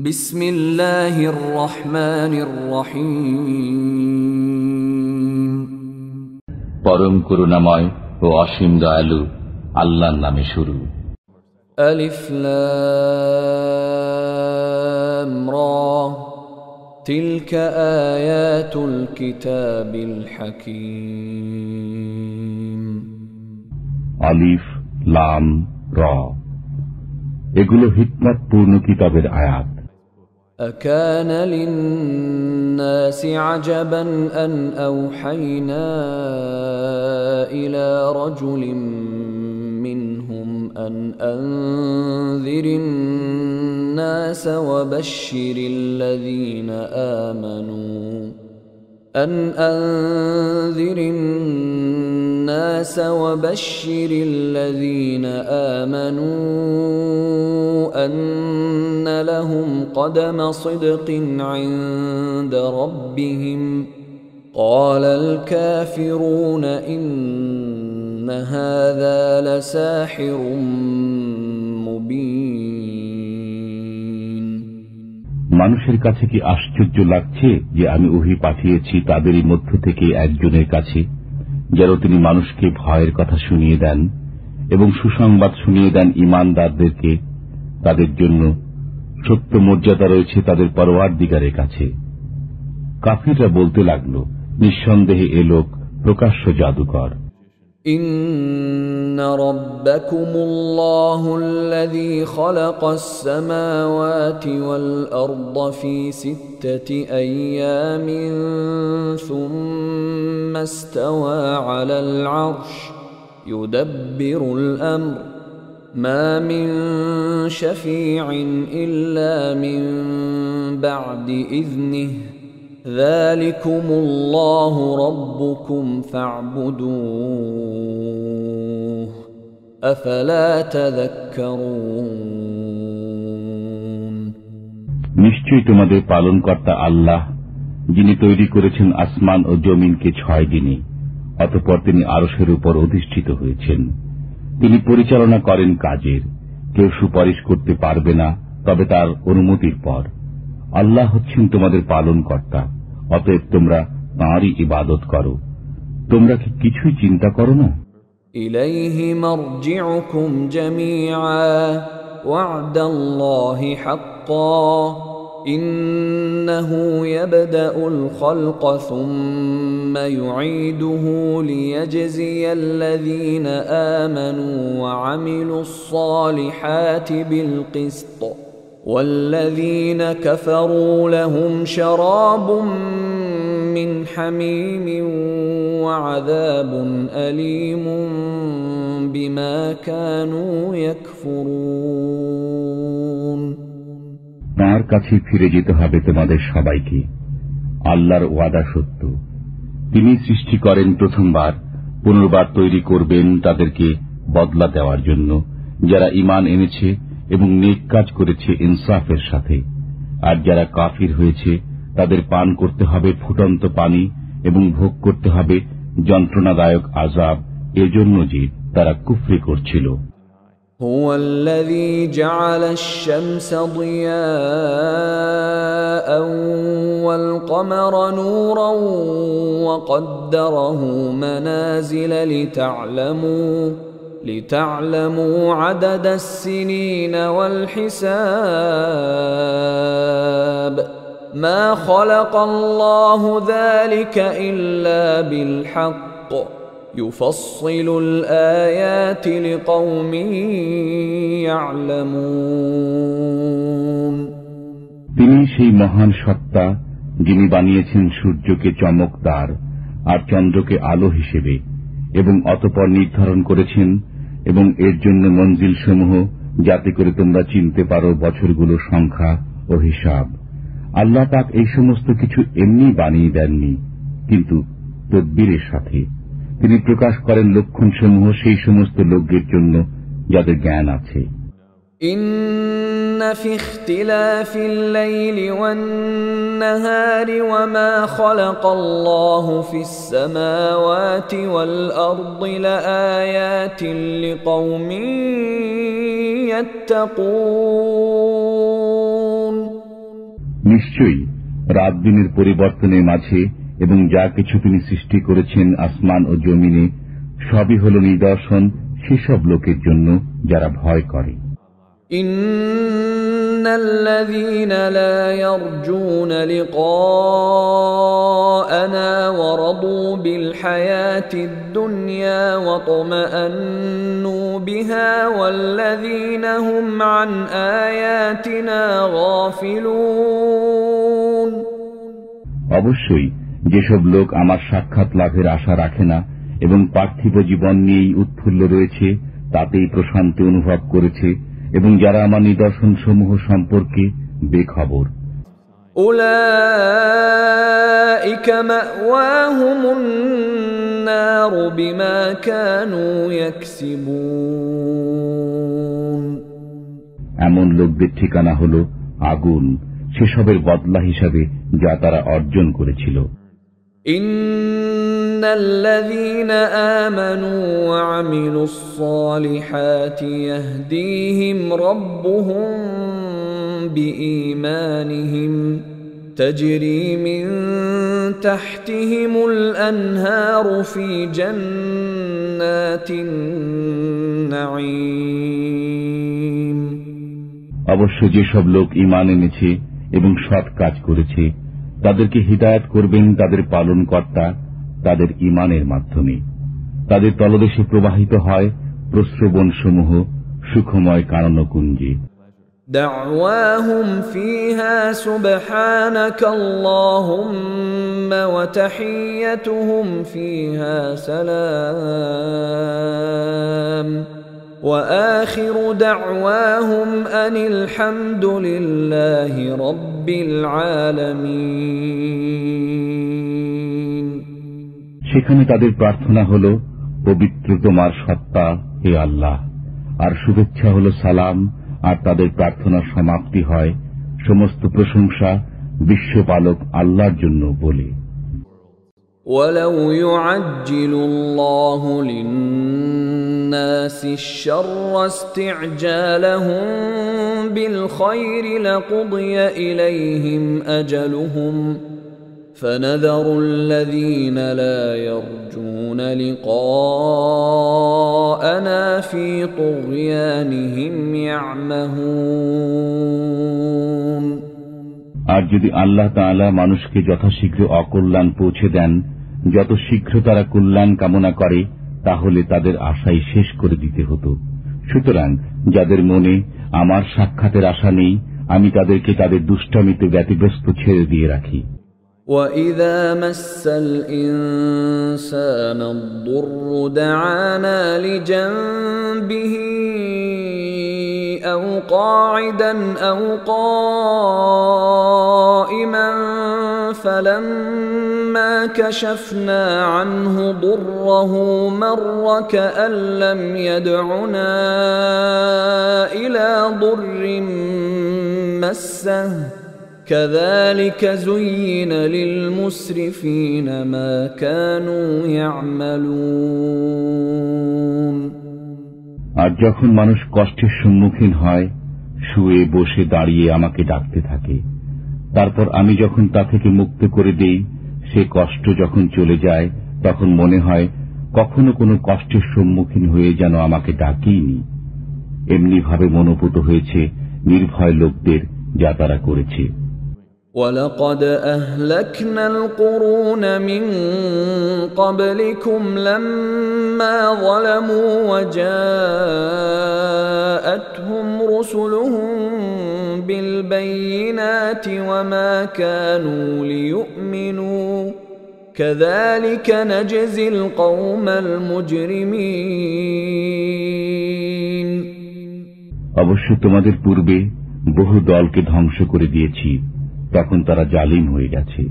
বিসমিল্লাহির রহমানির রহিম। পরম করুণাময় ও অসীম দয়ালু আল্লাহর নামে শুরু। আলিফ লাম রা তিলকা আয়াতুল কিতাবিল হাকীম। আলিফ লাম রা, এগুলো হিকমতপূর্ণ কিতাবের আয়াত। أكان للناس عجبا أن أوحينا إلى رجل منهم أن أنذر الناس وبشر الذين آمنوا أن لهم قدم صدق عند ربهم قال الكافرون إن هذا لساحر مبين। মানুষের কাছে কি আশ্চর্য লাগছে যে আমি ওহী পাঠিয়েছি তাদেরই মধ্য থেকে একজনের কাছে, যেন তিনি মানুষকে ভয়ের কথা শুনিয়ে দেন এবং সুসংবাদ শুনিয়ে দেন ঈমানদারদেরকে। তাদের জন্য সত্য মর্যাদা রয়েছে তাদের পরওয়ারদিগারের কাছে। কাফিররা বলতে লাগল, নিঃসন্দেহে এ লোক প্রকাশ্য জাদুকর। إن ربكم الله الذي خلق السماوات والأرض في 6 أيام ثم استوى على العرش يدبر الأمر ما من شفيع إلا من بعد إذنه ذلكم الله ربكم فاعبدوه أفلا تذكرون। নিশ্চয়ই তোমাদের পালনকর্তা আল্লাহ, যিনি তৈরি করেছেন আসমান ও জমিনকে 6 দিনে, অতঃপর তিনি আরশের উপর অধিষ্ঠিত হয়েছেন। তিনি পরিচালনা করেন কাজের, কেউ সুপারিশ করতে পারবে না তবে তার অনুমতির পর। আল্লাহ হচ্ছেন তোমাদের পালনকর্তা, অতএব তোমরা তাঁরই ইবাদত করো। তোমরা কি কিছুই চিন্তা করো না? ইলাইহি মারজিউকুম জামিআ ওয়া'দাল্লাহি হাক্কান ইন্নাহু ইয়াবদাউল খালকা সুম্মা ইউঈদুহু লিয়াজজিয়াল্লাযীনা আমানু ওয়া আমিলুস সালিহাতি বিল কিসত والذين كفروا لهم شراب من حميم وعذاب أليم بما كانوا يكفرون। তাঁর কাছে ফিরে যেতে হবে তোমাদের সবাইকে। আল্লাহর ওয়াদা সত্য। তিনি সৃষ্টি করেন প্রথমবার, পুনর্বার তৈরি করবেন তাদেরকে বদলা দেওয়ার জন্য, যারা ঈমান এনেছে এবং নেক কাজ করেছে ইনসাফের সাথে। আর যারা কাফির হয়েছে তাদের পান করতে হবে ফুটন্ত পানি এবং ভোগ করতে হবে যন্ত্রণাদায়ক আযাব, এজন্য যে তারা কুফরি করছিল। هو الذي جعل الشمس ضياء والقمر نورا وقدره منازل لتعلموا عدد السنين والحساب ما خلق الله ذلك إلا بالحق يفصل الآيات لقوم يعلمون। তিনি সেই মহান সত্তা, যিনি বানিয়েছেন সূর্যকে চমকদার আর চন্দ্রকে আলো হিসেবে, এবং অতঃপর নির্ধারণ করেছেন এবং এর জন্য মঞ্জিল সমূহ, যাতে করে তোমরা চিনতে পারো বছরগুলোর সংখ্যা ও হিসাব। আল্লাহ পাক এই সমস্ত কিছু এমনি বানিয়ে দেননি, কিন্তু তদবিরের সাথে। তিনি প্রকাশ করেন লক্ষণ সমূহ সেই সমস্ত লোকদের জন্য যাদের জ্ঞান আছে। إن في اختلاف الليل والنهار وما خلق الله في السماوات والأرض لآيات لقوم يتقون নিশ্চয়ই রাত দিনের পরিবর্তনের মাঝে এবং যা কিছু তিনি সৃষ্টি করেছেন আসমান ও জমিনে সবই হল নিদর্শন সেসব লোকের জন্য যারা ভয় করে। ইন্নাল্লাযীনা লা ইয়ারজুনা লিকাআনা ওয়া রাদু বিল হায়াতিদ দুনিয়া ওয়া তামাআন্নু বিহা ওয়াল্লাযীনা হুম আন আয়াতিনা গাফিলুন। অবশ্যই যেসব লোক আমার সাক্ষাৎ লাভের আশা রাখে না এবং পার্থিব জীবন নিয়েই উৎফুল্ল রয়েছে তাতেই প্রশান্তি অনুভব করেছে এবং যারা আমার নিদর্শন সমূহ সম্পর্কে বেখবর, উলাইকা মাওয়াহুমুন নার বিমা কানু ইয়াকসিবুন। এমন লোকদের ঠিকানা হল আগুন, সেসবের বদলা হিসাবে যা তারা অর্জন করেছিল। ইন্নাল্লাযীনা আমানু ওয়া আমিলুস সালিহাতি ইয়াহদিহিম রাব্বুহুম বিঈমানিহিম তাজরি মিন তাহতিহিমুল আনহারু ফি জান্নাতিন নাঈম। অবশ্য যেসব লোক ঈমান এনেছে এবং সৎ কাজ করেছে তাদেরকে হিদায়াত করবেন তাদের পালনকর্তা তাদের ঈমানের মাধ্যমে। তাদের তলদেশে প্রবাহিত হয় প্রস্রবণ সমূহ সুখময় কাননকুঞ্জে। দাওয়াহুম ফিহা সুবহানাকাল্লাহুম্মা ওয়া তাহিয়্যুতুহুম ফিহা সালাম ওয়া আখিরু দাওয়াহুম আনিল হামদুলিল্লাহি রাব্বিল আলামিন। সেখানে তাদের প্রার্থনা হল, পবিত্র তোমার সত্তা হে আল্লাহ, আর শুভেচ্ছা হল সালাম, আর তাদের প্রার্থনার সমাপ্তি হয় সমস্ত প্রশংসা বিশ্বপালক আল্লাহর জন্য বলে। وَلَوْ يُعَجِّلُ اللَّهُ لِلنَّاسِ الشَّرَّ اسْتِعْجَالَهُم بِالْخَيْرِ لَقُضِيَ إِلَيْهِمْ أَجَلُهُمْ فَنَذَرُ الَّذِينَ لَا يَرْجُونَ لِقَاءَنَا فِي طُغْيَانِهِمْ يَعْمَهُونَ। আর যদি আল্লাহ তাআলা মানুষকে যথাশীঘ্র অকল্যাণ পৌঁছে দেন, যত শীঘ্র তারা কল্যাণ কামনা করে, তাহলে তাদের আশাই শেষ করে দিতে হতো। সুতরাং যাদের মনে আমার সাক্ষাতের আশা নেই, আমি তাদেরকে তাদের দুষ্টামিতে ব্যতিব্যস্ত ছেড়ে দিয়ে রাখি। وَإِذَا مَسَّ الْإِنسَانَ الضُّرُّ دَعَانَا لِجَنبِهِ أَوْ قَاعِدًا أَوْ قَائِمًا فَلَمَّا كَشَفْنَا عَنْهُ ضُرَّهُ مَرَّ كَأَن لَّمْ يَدْعُنَا إِلَى ضُرٍّ مَّسَّهُ كَذَلِكَ زُيِّنَ لِلْمُسْرِفِينَ مَا كَانُوا يَعْمَلُونَ। আর যখন মানুষ কষ্টের সম্মুখীন হয়, শুয়ে বসে দাঁড়িয়ে আমাকে ডাকতে থাকে, তারপর আমি যখন তা থেকে মুক্ত করে দেই, সে কষ্ট যখন চলে যায় তখন মনে হয় কখনো কোনো কষ্টের সম্মুখীন হয়ে যেন আমাকে ডাকেইনি। এমনি ভাবে মনোপুত হয়েছে নির্ভয় লোকদের যা তারা করেছে। وَلَقَدْ أَهْلَكْنَا الْقُرُونَ مِنْ قَبْلِكُمْ لَمَّا ظَلَمُوا وَجَاءَتْهُمْ رُسُلُهُم بِالْبَيِّنَاتِ وَمَا كَانُوا لِيُؤْمِنُوا كَذَلِكَ نَجْزِي الْقَوْمَ الْمُجْرِمِينَ। অবশ্য তোমাদের পূর্বে বহু দলকে ধ্বংস করে দিয়েছি, তখন তারা জালিম হয়ে গেছে।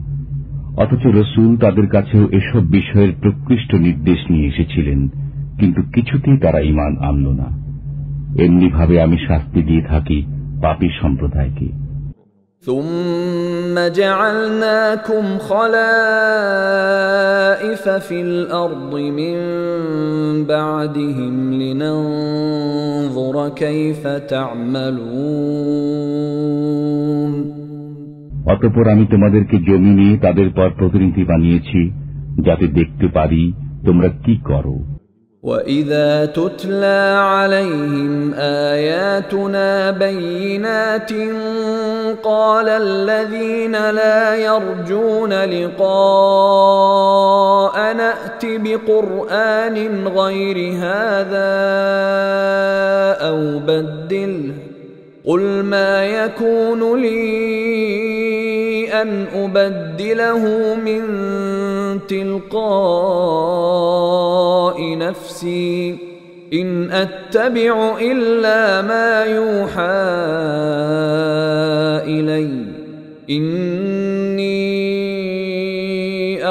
অথচ রসুল তাদের কাছেও এসব বিষয়ের প্রকৃষ্ট নির্দেশ নিয়ে এসেছিলেন, কিন্তু কিছুতেই তারা ঈমান আনল না। এমনি ভাবে আমি শাস্তি দিয়ে থাকি পাপী সম্প্রদায়কে। ثُمَّ جَعَلْنَاكُمْ خَلَائِفَ فِي الْأَرْضِ مِنْ بَعْدِهِمْ لِنَنْظُرَ كَيْفَ تَعْمَلُونَ। অতঃপর আমি তোমাদেরকে জমিনে তাদের পর প্রতিনিধি বানিয়েছি, যাতে দেখতে পারি তোমরা কি করো। وَإِذَا تُتْلَى عَلَيْهِمْ آيَاتُنَا بَيِّنَاتٍ قَالَ الَّذِينَ لَا يَرْجُونَ لِقَاءَنَا ائْتِ بِقُرْآنٍ غَيْرِ هَذَا أَوْ بَدِّلْهُ قُلْ مَا يَكُونُ لِي أَنْ أُبَدِّلَهُ مِنْ تِلْقَاءِ نَفْسِي إِنْ أَتَّبِعُ إِلَّا مَا يُوحَى إِلَيَّ إِنِّي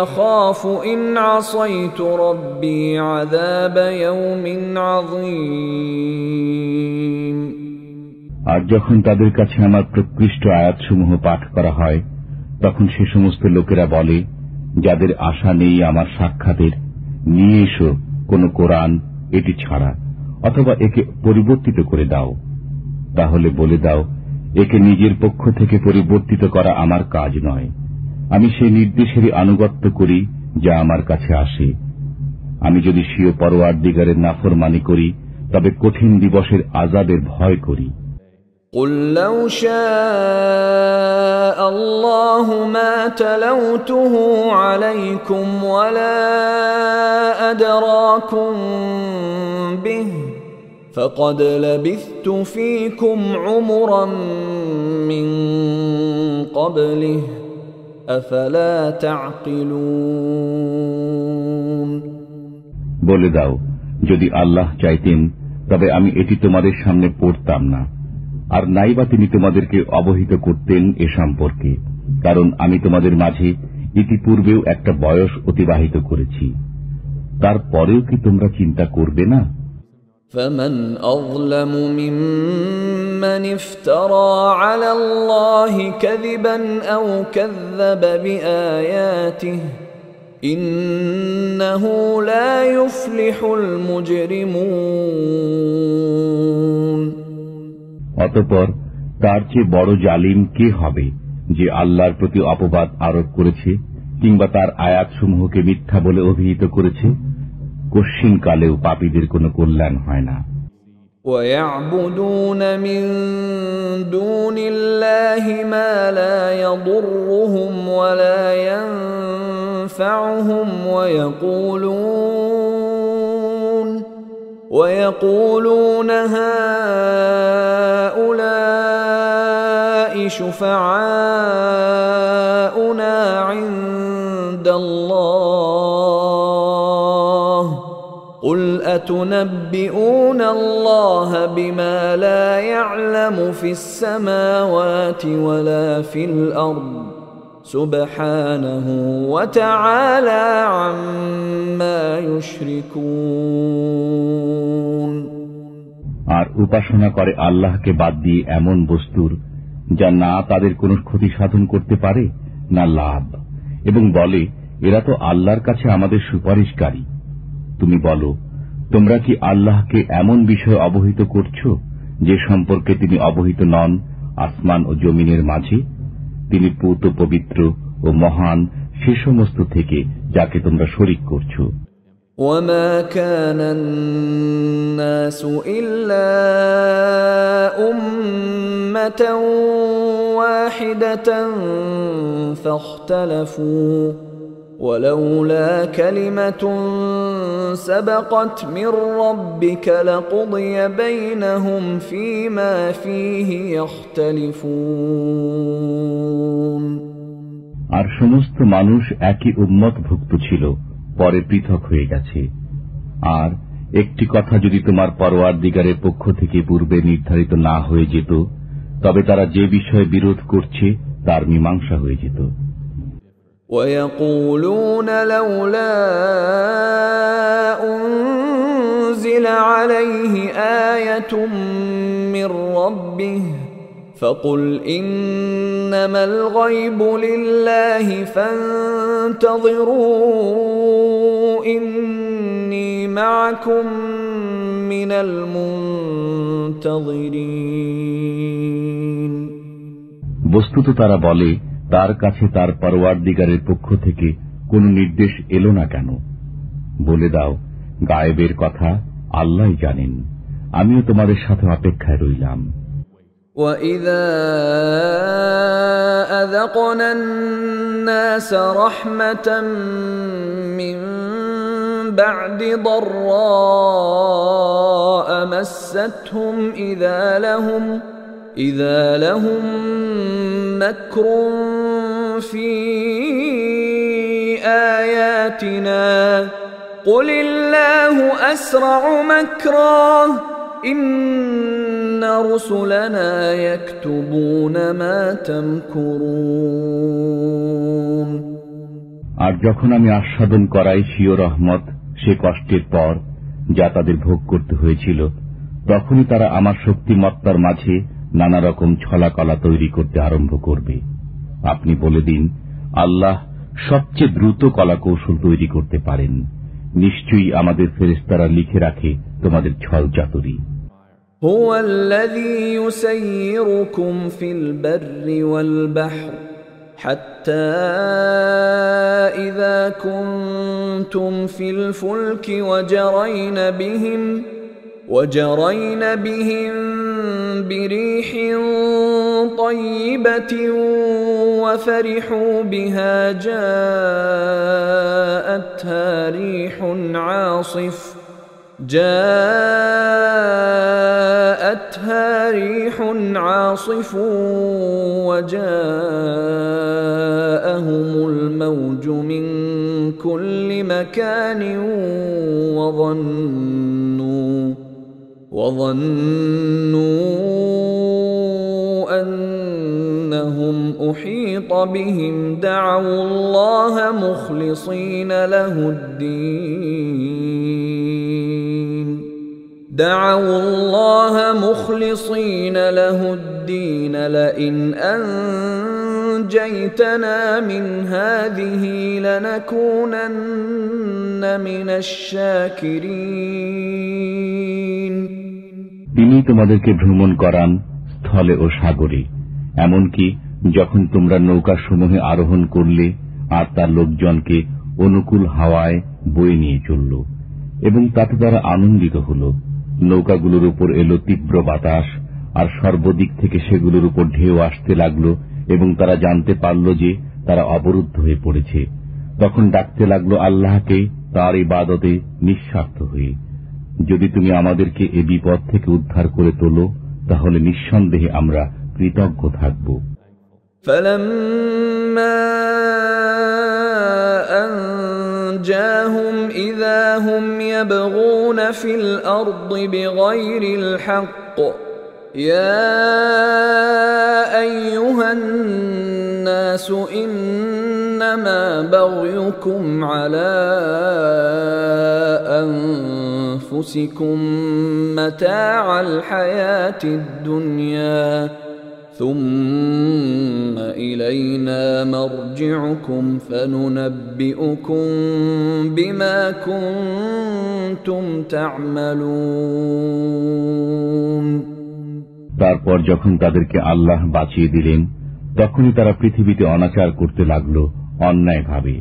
أَخَافُ إِنْ عَصَيْتُ رَبِّي عَذَابَ يَوْمٍ عَظِيمٍ। আর যখন তাদের কাছে আমার প্রকৃষ্ট আয়াতসমূহ পাঠ করা হয়, তখন সে সমস্ত লোকেরা বলে, যাদের আশা নেই আমার সাক্ষাতের, নিয়ে এসো কোন কোরআন এটি ছাড়া, অথবা একে পরিবর্তিত করে দাও। তাহলে বলে দাও, একে নিজের পক্ষ থেকে পরিবর্তিত করা আমার কাজ নয়। আমি সেই নির্দেশেরই আনুগত্য করি যা আমার কাছে আসে। আমি যদি স্বীয় পরওয়ারদিগারের নাফরমানি করি, তবে কঠিন দিবসের আযাবের ভয় করি। قُلْ لَوْ شَاءَ اللَّهُ مَا تَلَوْتُهُ عَلَيْكُمْ وَلَا أَدْرَاكُمْ بِهِ فَقَدْ لَبِثْتُ فِيكُمْ عُمُرًا مِّن قَبْلِهِ أَفَلَا تَعْقِلُونَ। বলে দাও, যদি আল্লাহ চাইতেন তবে আমি এটি তোমাদের সামনে পড়তাম না, আর নাইবা তিনি তোমাদেরকে অবহিত করতেন এ সম্পর্কে, কারণ আমি তোমাদের মাঝে ইতিপূর্বেও একটা বয়স অতিবাহিত করেছি। তারপরেও কি তোমরা চিন্তা করবে না? فَمَنْ أَظْلَمُ مِمَّنِ افْتَرَى عَلَى اللَّهِ كَذِبًا أَوْ كَذَّبَ بِآيَاتِهِ إِنَّهُ لَا يُفْلِحُ الْمُجْرِمُونَ। অতঃপর তার চেয়ে বড় জালিম কে হবে, যে আল্লাহর প্রতি অপবাদ আরোপ করেছে কিংবা তার আয়াতসমূহকে মিথ্যা বলে অভিহিত করেছে? কশ্চিন কালেও পাপীদের কোনো কল্যাণ হয় না। وَيَعْبُدُونَ مِن دُونِ اللَّهِ مَا لَا يَضُرُّهُمْ وَلَا يَنفَعُهُمْ وَيَقُولُونَ هَؤُلَاءِ شُفَعَاؤُنَا عِندَ اللَّهِ قُلْ أَتُنَبِّئُونَ اللَّهَ بِمَا لَا يَعْلَمُ فِي السَّمَاوَاتِ وَلَا فِي الْأَرْضِ سُبْحَانَهُ وَتَعَالَى عَمَّا يُشْرِكُونَ। আর উপাসনা করে আল্লাহকে বাদ দিয়ে এমন বস্তুর যা না তাদের কোনো ক্ষতি সাধন করতে পারে না লাভ, এবং বলে, এরা তো আল্লাহর কাছে আমাদের সুপারিশকারী। তুমি বলো, তোমরা কি আল্লাহকে এমন বিষয় অবহিত করছো যে সম্পর্কে তিনি অবহিত নন আসমান ও জমিনের মাঝে? তিনি পূত পবিত্র ও মহান সে সমস্ত থেকে যাকে তোমরা শরীক করছো। وَمَا كَانَ النَّاسُ إِلَّا أُمَّةً وَاحِدَةً فَاخْتَلَفُوا وَلَوْلَا كَلِمَةٌ سَبَقَتْ مِنْ رَبِّكَ لَقُضِيَ بَيْنَهُمْ فِيمَا فِيهِ يَخْتَلِفُونَ। আর সমস্ত মানুষ একই উম্মতভুক্ত ছিল, পরে পৃথক হয়ে গেছে। আর একটি কথা যদি তোমার পরওয়ারদিগারের পক্ষ থেকে পূর্বে নির্ধারিত না হয়ে যেত, তবে তারা যে বিষয়ে বিরোধ করছে তার মীমাংসা হয়ে যেত। وَيَقُولُونَ لَوْلَا أُنْزِلَ عَلَيْهِ آيَةٌ مِّن رَّبِّهِ فَقُلْ إِنَّمَا الْغَيْبُ لِلَّهِ فَانْتَظِرُوا إِنِّي مَعَكُمْ مِنَ الْمُنْتَظِرِينَ। বস্তুত তারা বলে, তার কাছে তার পরওয়ারদিগারের পক্ষ থেকে কোনো নির্দেশ এলো না কেন? বলে দাও, গায়েবের কথা আল্লাহই জানেন, আমিও তোমাদের সাথে অপেক্ষায় রইলাম। وَإِذَا أَذَقْنَا النَّاسَ رَحْمَةً مِّن بَعْدِ ضَرَّاءَ مَسَّتْهُمْ إِذَا لَهُم مَّكْرٌ فِي آيَاتِنَا قُلِ اللَّهُ أَسْرَعُ مَكْرًا إِنَّ رُسُلَنَا يَكْتُبُونَ مَا تَمْكُرُونَ। আর যখন আমি আস্বাদন করাই স্বীয় রহমত সে কষ্টের পর যা তাদের ভোগ করতে হয়েছিল, তখনই তারা আমার শক্তিমত্তার মাঝে নানা রকম ছলাকলা তৈরি করতে আরম্ভ করবে। আপনি বলে দিন, আল্লাহ সবচেয়ে দ্রুত কলাকৌশল তৈরি করতে পারেন। নিশ্চয়ই আমাদের ফেরেশতারা লিখে রাখে তোমাদের ছল চাতুরী। هو الذي يسيركم في البر والبحر حتى إذا كنتم في الفلك وجرين بهم بريح طيبة وفرحوا بها جاءتها ريح عاصف وجاءهم الموج من كل مكان وظنوا أنهم أحيط بهم دعوا الله مخلصين له الدين لئن أنجيتنا من هذه لنكونن من الشاكرين। তিনি তোমাদেরকে ভ্রমণ করান স্থলে ও সাগরে, এমনকি যখন তোমরা নৌকা সমূহে আরোহণ করলে আর তার লোকজনকে অনুকূল হাওয়ায় বয়ে নিয়ে চলল এবং তাতে তারা আনন্দিত হল। নৌকাগুলোর উপর এলো তীব্র বাতাস আর সর্বদিক থেকে সেগুলোর উপর ঢেউ আসতে লাগলো এবং তারা জানতে পারল যে তারা অবরুদ্ধ হয়ে পড়েছে। তখন ডাকতে লাগলো আল্লাহকে তার ইবাদতে নিঃস্বার্থ হয়ে, যদি তুমি আমাদেরকে এ বিপদ থেকে উদ্ধার করে তোলো তাহলে নিঃসন্দেহে আমরা কৃতজ্ঞ থাকব। أنجاهم إذا هم يبغون في الأرض بغير الحق يا أيها الناس إنما بغيكم على أنفسكم متاع الحياة الدنيا ثم إلينا مرجعكم فننبئكم بما كنتم تعملون। তারপর যখন তাদেরকে আল্লাহ বাঁচিয়ে দিলেন তখনই তারা পৃথিবীতে অনাচার করতে লাগলো অন্যায়ভাবে।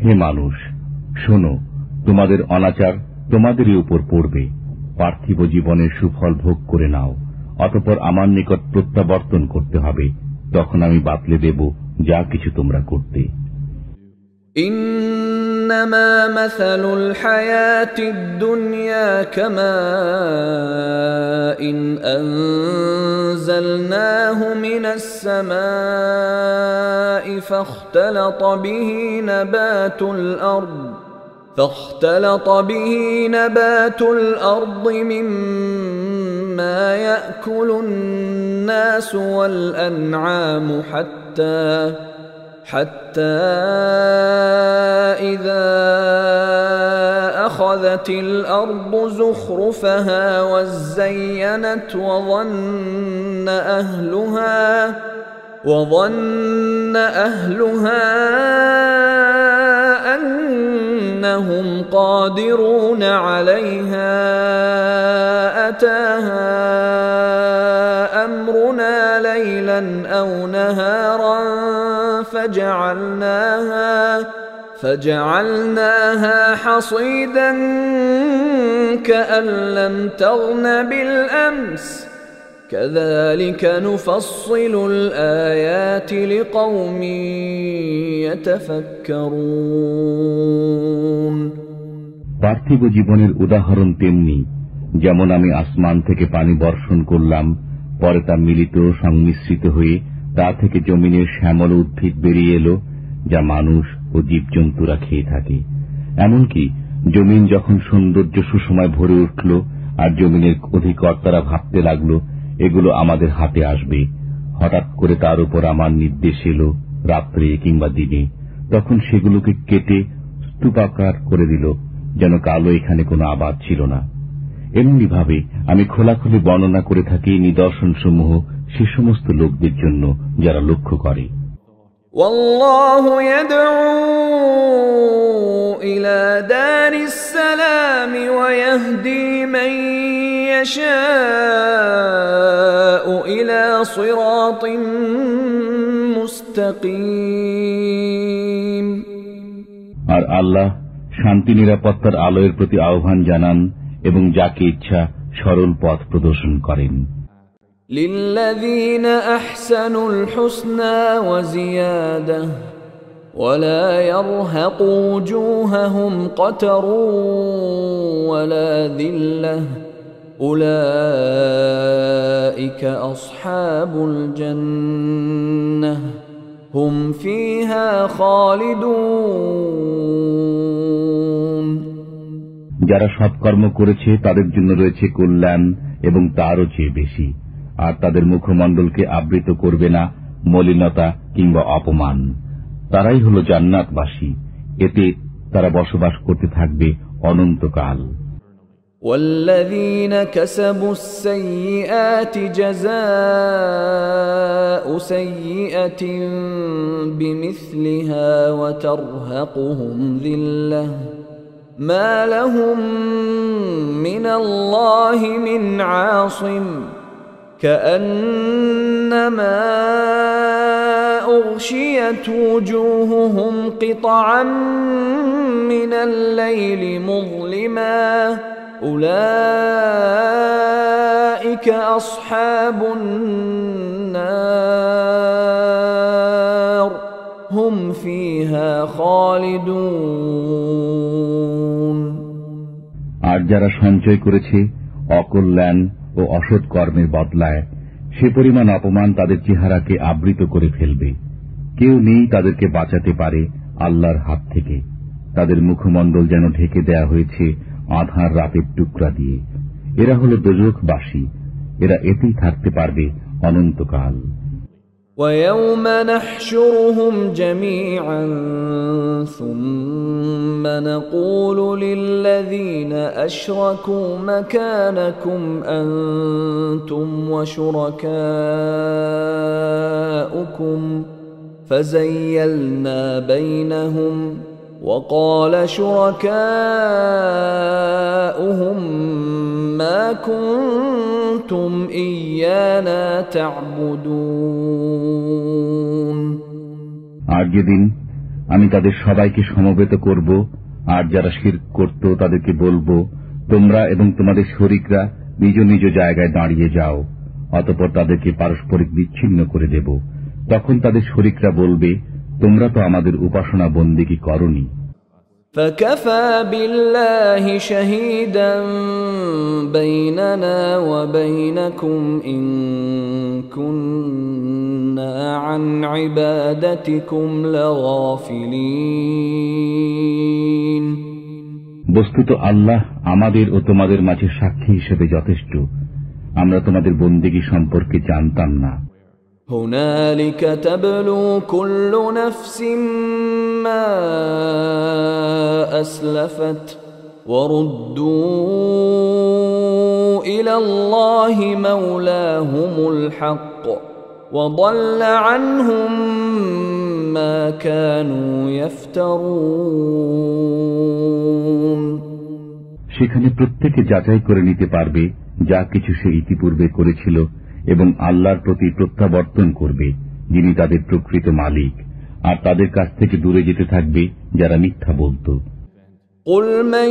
হে মানুষ, শোনো, তোমাদের অনাচার তোমাদেরই উপর পড়বে। পার্থিব জীবনের সুফল ভোগ করে নাও, অতঃপর আমার নিকট প্রত্যাবর্তন করতে হবে, তখন আমি বাতলে দেব যা কিছু তোমরা করতে। إنما مثل الحياة الدنيا كماء أنزلناه من السماء فاختلط به نبات الأرض مما يأكل الناس والأنعام حتى إذا أخذت الأرض زخرفها وزينت وظن أهلها أنهم قادرون عليها أتاها أمرنا ليلا أو نهارا فجعلناها حصيدا كأن لم تغن بالأمس كذلك نفصل الآيات لقوم يتفكرون পার্থিব জীবনের উদাহরণ তেমনি, যেমন আমি আসমান থেকে পানি বর্ষণ করলাম, পরে তা মিলিত সংমিশ্রিত হয়ে তা থেকে জমিনের শ্যামল উদ্ভিদ বেরিয়ে এলো, যা মানুষ ও জীবজন্তুরা খেয়ে থাকে। এমনকি জমিন যখন সৌন্দর্য সুষমায় ভরে উঠল আর জমিনের অধিকর্তারা ভাবতে লাগল এগুলো আমাদের হাতে আসবে, হঠাৎ করে তার উপর আমার নির্দেশ এলো রাত্রে কিংবা দিনে, তখন সেগুলোকে কেটে স্তূপাকার করে দিল, যেন কালো এখানে কোনো আবাদ ছিল না। এমনি ভাবে আমি খোলাখুলি বর্ণনা করে থাকি নিদর্শনসমূহ সে সমস্ত লোকদের জন্য যারা লক্ষ্য করে। والله يدعو إلى دار السلام ويهدي من يشاء إلى صراط مستقيم। আর আল্লাহ শান্তি নিরাপত্তার আলোয়ের প্রতি আহ্বান জানান এবং যাকে ইচ্ছা সরল পথ প্রদর্শন করেন। للذين أحسنوا الحسنى وزيادة ولا يرهق وجوههم قتر ولا ذلة أولئك أصحاب الجنة هم فيها خالدون। যারা সৎকর্ম করেছে তাদের জন্য রয়েছে কল্যাণ এবং তারও চেয়ে বেশি, আর তাদের মুখমণ্ডলকে আবৃত করবে না মলিনতা কিংবা অপমান। তারাই হল জান্নাতবাসী, এতে তারা বসবাস করতে থাকবে অনন্তকাল। والذين كسبوا السيئات جزاء سيئة بمثلها وترهقهم ذلة ما لهم من الله من عاصم كأنما أغشيت وجوههم قطعا من الليل مظلما أولئك أصحاب النار هم فيها خالدون। আর যারা সঞ্চয় করেছে অকল্যাণ ও অসৎ কর্মের বদলায়, সে পরিমাণ অপমান তাদের চেহারাকে আবৃত করে ফেলবে। কেউ নেই তাদেরকে বাঁচাতে পারে আল্লাহর হাত থেকে। তাদের মুখমণ্ডল যেন ঢেকে দেয়া হয়েছে আঁধার রাতের টুকরা দিয়ে। এরা হল দোজখবাসী, এরা এতেই থাকতে পারবে অনন্তকাল। وَيَوْمَ نَحْشُرُهُمْ جَمِيعًا ثُمَّ نَقُولُ لِلَّذِينَ أَشْرَكُوا مَكَانَكُمْ أَنْتُمْ وَشُرَكَاؤُكُمْ فَزَيَّلْنَا بَيْنَهُمْ وَقَالَ شُرَكَاؤُهُمْ مَا كُنْتُمْ إِيَّانَا تَعْبُدُونَ। আর যেদিন আমি তাদের সবাইকে সমবেত করব, আর যারা শিরক করত তাদেরকে বলবো, তোমরা এবং তোমাদের শরীকরা নিজ নিজ জায়গায় দাঁড়িয়ে যাও, অতঃপর তাদেরকে পারস্পরিক বিচ্ছিন্ন করে দেব। তখন তাদের শরীকরা বলবে, তোমরা তো আমাদের উপাসনা বন্দেগী করনি। فَكَفَى بِاللَّهِ شَهِيدًا بَيْنَنَا وَبَيْنَكُمْ إِن كُنَّا عَنْ عِبَادَتِكُمْ لَغَافِلِينَ। বস্তুত আল্লাহ আমাদের ও তোমাদের মাঝে সাক্ষী হিসেবে যথেষ্ট, আমরা তোমাদের বন্দেগী সম্পর্কে জানতাম না। هُنَالِكَ تَبْلُو كُلُّ نَفْسٍ مَا أَسْلَفَتْ وَرُدُّوا إِلَى اللَّهِ مَوْلَاهُمُ الْحَقِّ وَضَلَّ عَنْهُمْ مَا كَانُوا يَفْتَرُونَ। সেখানে প্রত্যেকে যাচাই করে নিতে পারবে যা কিছু সে ইতিপূর্বে করেছিল এবং আল্লাহর প্রতি প্রত্যাবর্তন করবে, যিনি তাদের প্রকৃত মালিক। আর তাদের কাছ থেকে দূরে যেতে থাকবে যারা মিথ্যা বলত। قُلْ مَنْ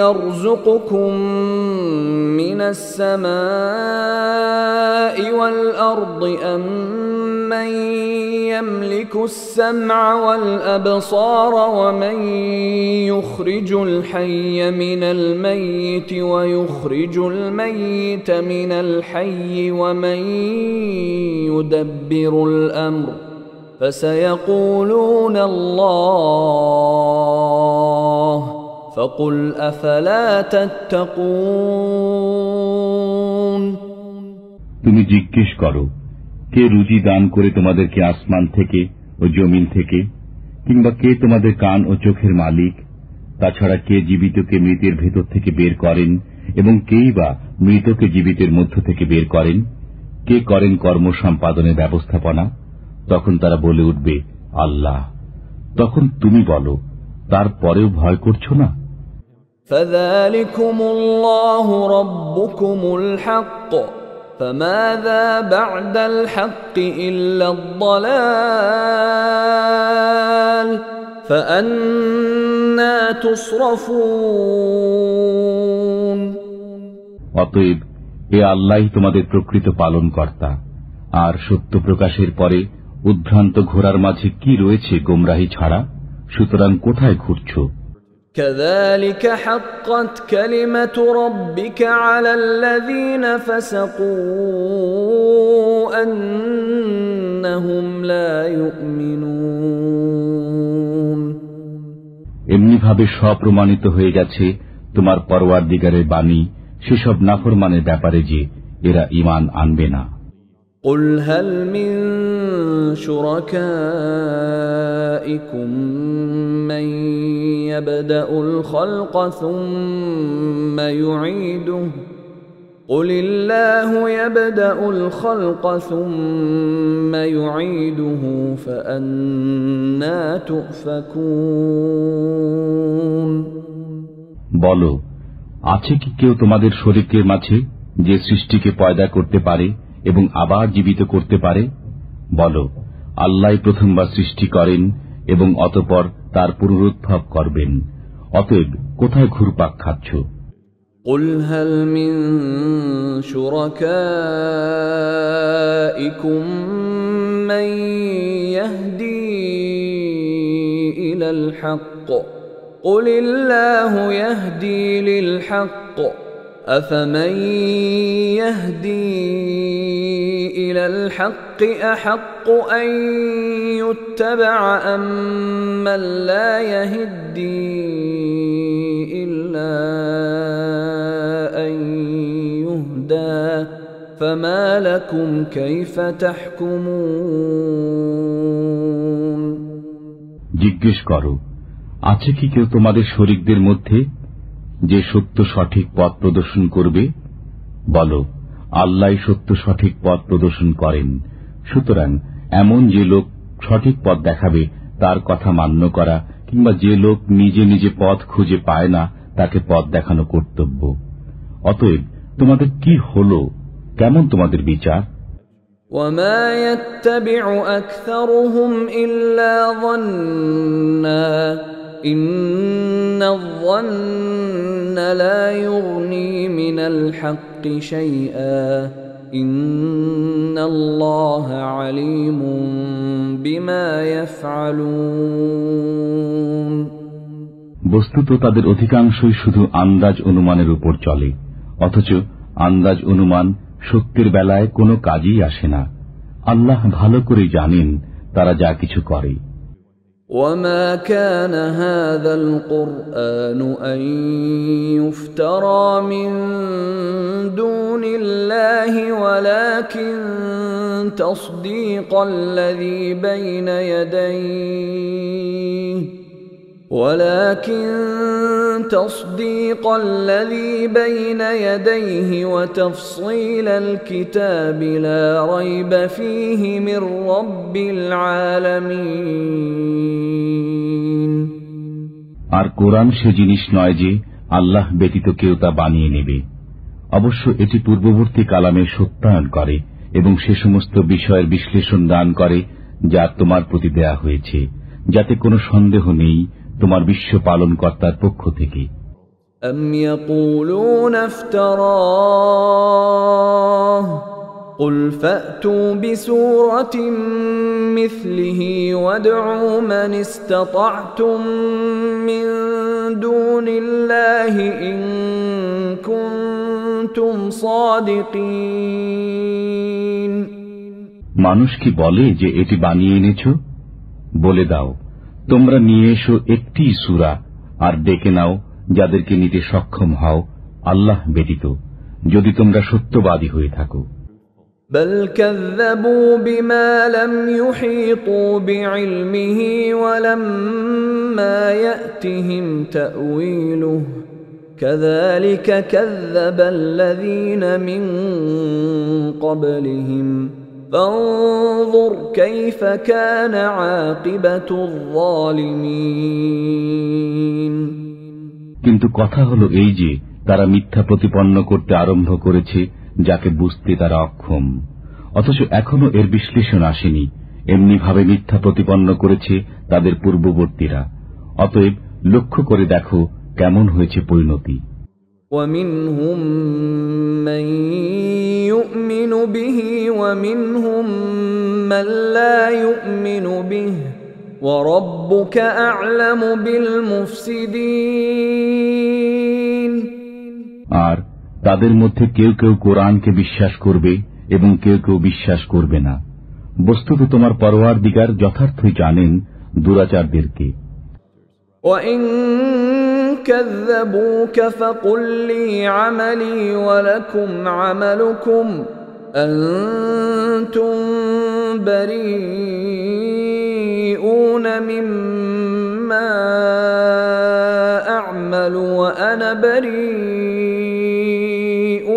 يَرْزُقُكُمْ مِنَ السَّمَاءِ وَالْأَرْضِ أَمَّنْ يَمْلِكُ السَّمْعَ وَالْأَبْصَارَ وَمَنْ يُخْرِجُ الْحَيَّ مِنَ الْمَيِّتِ وَيُخْرِجُ الْمَيِّتَ مِنَ الْحَيِّ وَمَنْ يُدَبِّرُ الْأَمْرَ فَسَيَقُولُونَ اللَّهُ فَقُلْ أَفَلَا تَتَّقُونَ তুমি জিজ্ঞেস করো, কে রুজি দান করে তোমাদেরকে আসমান থেকে ও জমিন থেকে, কিংবা কে তোমাদের কান ও চোখের মালিক? তাছাড়া কে জীবিতকে মৃতের ভেতর থেকে বের করেন এবং কেই বা মৃতকে জীবিতের মধ্য থেকে বের করেন? কে করেন কর্ম সম্পাদনের ব্যবস্থাপনা? তখন তারা বলে উঠবে, আল্লাহ। তখন তুমি বলো, তারপরেও ভয় করছো না? فَذَلِكُمُ اللَّهُ رَبُّكُمُ الْحَقُّ فَمَاذَا بَعْدَ الْحَقِّ إِلَّا الضَّلَالُ فَأَنَّى تُصْرَفُونَ অতএব এ আল্লাহই তোমাদের প্রকৃত পালনকর্তা। আর সত্য প্রকাশের পরে উদ্ভ্রান্ত ঘোরার মাঝে কি রয়েছে গোমরাহি ছাড়া? সুতরাং কোথায় ঘুরছ? كذلك حقت كلمة ربك على الذين فسقوا أنهم لا يؤمنون এমনি ভাবে স্বপ্রমাণিত হয়ে গেছে তোমার পরওয়ারদিগারের বাণী সেসব নাফরমানের ব্যাপারে যে এরা ঈমান আনবে না। قل هل من شركائكم من يبدأ الخلق ثم يعيده قل الله يبدأ الخلق ثم يعيده فأنى تؤفكون বলো, আছে কি কেউ তোমাদের শরীকের মাঝে যে সৃষ্টিকে পয়দা করতে পারে এবং আবার জীবিত করতে পারে? বলো, আল্লাহ প্রথমবার সৃষ্টি করেন এবং অতঃপর তার পুনরুদ্ভব করবেন। অতএব কোথায় ঘুরপাক খাচ্ছ? قل هل من شركائكم من يهدي إلى الحق قل الله يهدي للحق أفمن يهدي إلى الحق أحق أن يتبع أم من لا يهدي إلا أن يهدى فما لكم كيف تحكمون জিজ্ঞেস করো, আছে কি কেউ তোমাদের শরীকদের মধ্যে যে সত্য সঠিক পথ প্রদর্শন করবে? বলো, আল্লাহ সত্য সঠিক পথ প্রদর্শন করেন। সুতরাং এমন যে লোক সঠিক পথ দেখাবে তার কথা মান্য করা, কিংবা যে লোক নিজে নিজে পথ খুঁজে পায় না তাকে পথ দেখানো কর্তব্য। অতএব তোমাদের কি হলো? কেমন তোমাদের বিচার? وما يتبع أكثرهم إلا ظنا إن الظن لا يغني من الحق شيئا إن الله عليم بما يفعلون বস্তুত তাদের অধিকাংশই শুধু আন্দাজ অনুমানের উপর চলে, অথচ আন্দাজ অনুমান সত্যের বেলায় কোনো কাজেই আসে না। আল্লাহ ভালো করে জানেন তারা যা কিছু করে। وما كان هذا القرآن أن يفترى من دون الله ولكن تصديق الذي بين يديه وتفصيل الكتاب لا ريب فيه من رب العالمين আর কোরআন সে জিনিস নয় যে আল্লাহ ব্যতীত কেউ তা বানিয়ে নেবে। অবশ্য এটি পূর্ববর্তী কালামের সত্যায়ন করে এবং সে সমস্ত বিষয়ের বিশ্লেষণ দান করে যা তোমার প্রতি দেয়া হয়েছে, যাতে কোনো সন্দেহ নেই তোমার বিশ্ব পালনকর্তার পক্ষ থেকে। أم يقولون افتراه قل فأتوا بسورة مثله وادعوا من استطعتم من دون الله إن كنتم صادقين। মানুষ কি বলে যে এটি বানিয়ে এনেছ? বলে দাও, তোমরা নিয়ে এসো একটি সূরা আর ডেকে নাও যাদেরকে নিতে সক্ষম হও আল্লাহ ব্যতীত, যদি তোমরা সত্যবাদী হয়ে থাকো। بل كذبوا بما لم يحيطوا بعلمه ولما يأتهم تأويله كذلك كذب الذين من قبلهم فانظر كيف كان عاقبة الظالمين। কিন্তু কথা হলো এই যে তারা মিথ্যা প্রতিপন্ন করতে আরম্ভ করেছে যাকে বুঝতে তারা অক্ষম, অথচ এখনো এর বিশ্লেষণ আসেনি। এমনি ভাবে মিথ্যা প্রতিপন্ন করেছে তাদের পূর্ববর্তীরা। অতএব লক্ষ্য করে দেখো কেমন হয়েছে পরিণতি। وَمِنْهُمْ مَنْ يُؤْمِنُ بِهِ وَمِنْهُمْ مَنْ لَا يُؤْمِنُ بِهِ وَرَبُّكَ أَعْلَمُ بِالْمُفْسِدِينَ। আর তাদের মধ্যে কেউ কেউ কোরআনকে বিশ্বাস করবে এবং কেউ কেউ বিশ্বাস করবে না। বস্তুত তোমার পরওয়ারদিগার যথার্থই জানেন দুরাচারদেরকে। وَإِن كَذَّبُوكَ فَقُل لِّي عَمَلِي وَلَكُمْ عَمَلُكُمْ أَنتُم بَرِيئُونَ مِمَّا أَعْمَلُ وَأَنَا بَرِيءٌ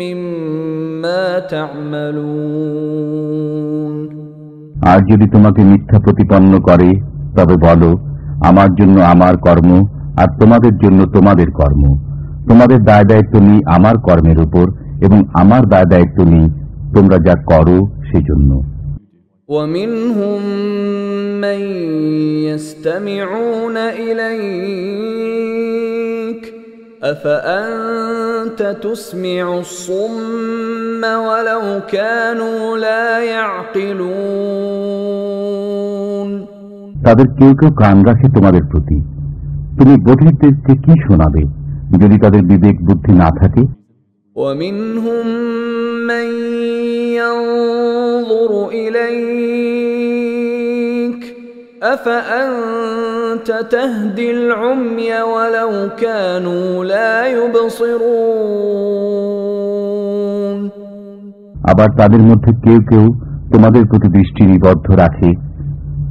مِّمَّا تَعْمَلُونَ। আর যদি তোমাকে মিথ্যা প্রতিপন্ন করে তবে বলো, আমার জন্য আমার কর্ম আর তোমাদের জন্য তোমাদের কর্ম। তোমাদের দায় দায়িত্ব নেই আমার কর্মের উপর এবং আমার দায় দায়িত্ব নেই তোমরা যা করো সেজন্য। وَمِنْهُمْ مَنْ يَسْتَمِعُونَ إِلَيْكَ أَفَأَنْتَ تُسْمِعُ الصُّمَّ وَلَوْ كَانُوا لَا يَعْقِلُونَ। তাদের কেউ কেউ কান রাখে তোমাদের প্রতি, তুমি বধিরদেরকে কি শোনাবে যদি তাদের বিবেক বুদ্ধি না থাকে? وَمِنْهُمْ مَنْ يَنْظُرُ إِلَيْكَ أَفَأَنْتَ تَهْدِي الْعُمْيَ وَلَوْ كَانُوا لَا يُبْصِرُونَ। আবার তাদের মধ্যে কেউ কেউ তোমাদের প্রতি দৃষ্টি নিবদ্ধ রাখে,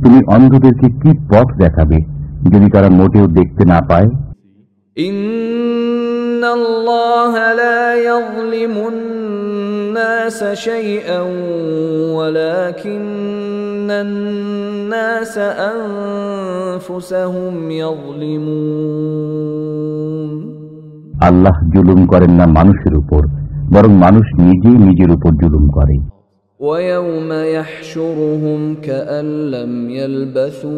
তুমি অন্ধদেরকে কি পথ দেখাবে যদি তারা মোটেও দেখতে না পায়? ইন্নাল্লাহা লা ইয়াযলিমুন-নাসা শাইআন ওয়ালাকিন্নান-নাসা আনফুসাহুম ইয়াযলিমুন। আল্লাহ জুলুম করেন না মানুষের উপর, বরং মানুষ নিজেই নিজের উপর জুলুম করে। وَيَوْمَ يَحْشُرُهُمْ كَأَنْ لَمْ يَلْبَثُوا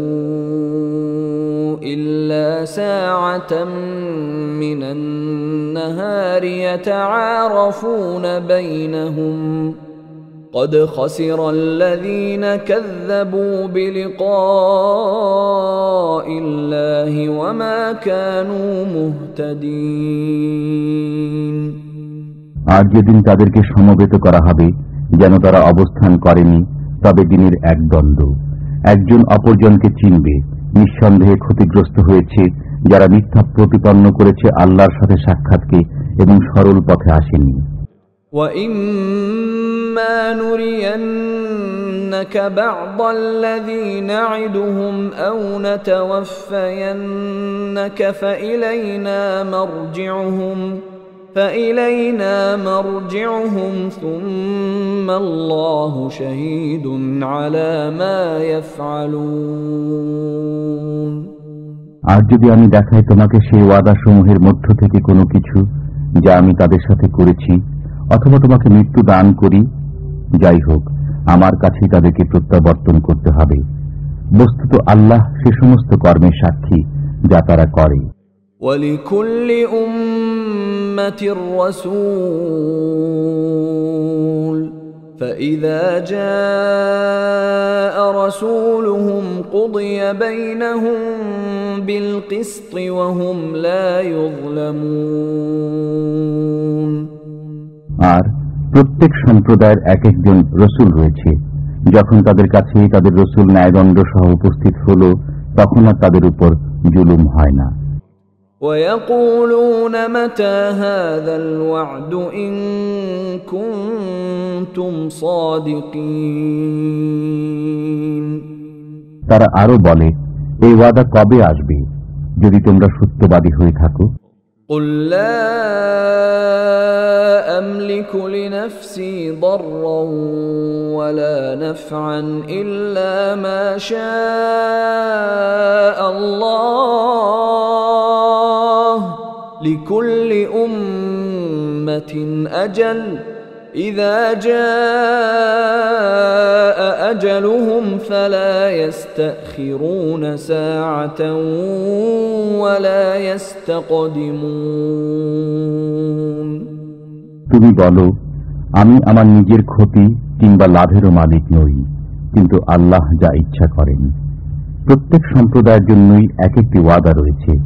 إِلَّا سَاعَةً مِنَ النَّهَارِ يَتَعَارَفُونَ بَيْنَهُمْ قَدْ خَسِرَ الَّذِينَ كَذَّبُوا بِلِقَاءِ اللَّهِ وَمَا كَانُوا مُهْتَدِينَ। আর যেদিন তাদেরকে সমবেত করা হবে যেন তারা অবস্থান করেনি, তবে দিনের এক দ্বন্দ্ব, একজন অপরজনকে চিনবে। নিঃসন্দেহে ক্ষতিগ্রস্ত হয়েছে যারা মিথ্যা প্রতিপন্ন করেছে আল্লাহর সাথে সাক্ষাৎকে এবং সরল পথে আসেনি। وَإِمَّا نُرِيَنَّكَ بَعْضَ الَّذِي نَعِدُهُمْ أَوْ نَتَوَفَّيَنَّكَ فإلينا مرجعهم ثم الله شهيد على ما يفعلون। আর যদি আমি দেখাই তোমাকে সেই ওয়াদা সমূহের মধ্য থেকে কোনো কিছু যা আমি তাদের সাথে করেছি, অথবা তোমাকে মৃত্যু দান করি, যাই হোক আমার কাছেই তাদেরকে প্রত্যাবর্তন করতে হবে। বস্তুত আল্লাহ সে সমস্ত কর্মের সাক্ষী যা তারা করে। وَلِكُلِّ أُمَّةٍ رَّسُولٌ فَإِذَا جَاءَ رَسُولُهُمْ قُضِيَ بَيْنَهُم بِالْقِسْطِ وَهُمْ لَا يُظْلَمُونَ। আর প্রত্যেক সম্প্রদায়ের এক একজন রসুল রয়েছে। যখন তাদের কাছে তাদের রসুল ন্যায়দণ্ড সহ উপস্থিত হল, তখন আর তাদের উপর জুলুম হয় না। وَيَقُولُونَ مَتَى هَذَا الْوَعْدُ إِن كُنتُمْ صَادِقِينَ। তারা আরো বলে, এই ওয়াদা কবে আসবে যদি তোমরা সত্যবাদী হয়ে থাকো। قُل لَّا أَمْلِكُ لِنَفْسِي ضَرًّا وَلَا نَفْعًا إِلَّا مَا شَاءَ اللَّهُ لِكُلِّ أُمَّةٍ أَجَلٌ إِذَا جَاءَ أَجَلُهُمْ فَلَا يَسْتَأْخِرُونَ سَاعَةً وَلَا يَسْتَقْدِمُونَ। তুমি বলো, আমি আমার নিজের ক্ষতি কিংবা লাভেরও মালিক নই, কিন্তু আল্লাহ যা ইচ্ছা করেন। প্রত্যেক সম্প্রদায়ের জন্যই এক একটি ওয়াদা রয়েছে।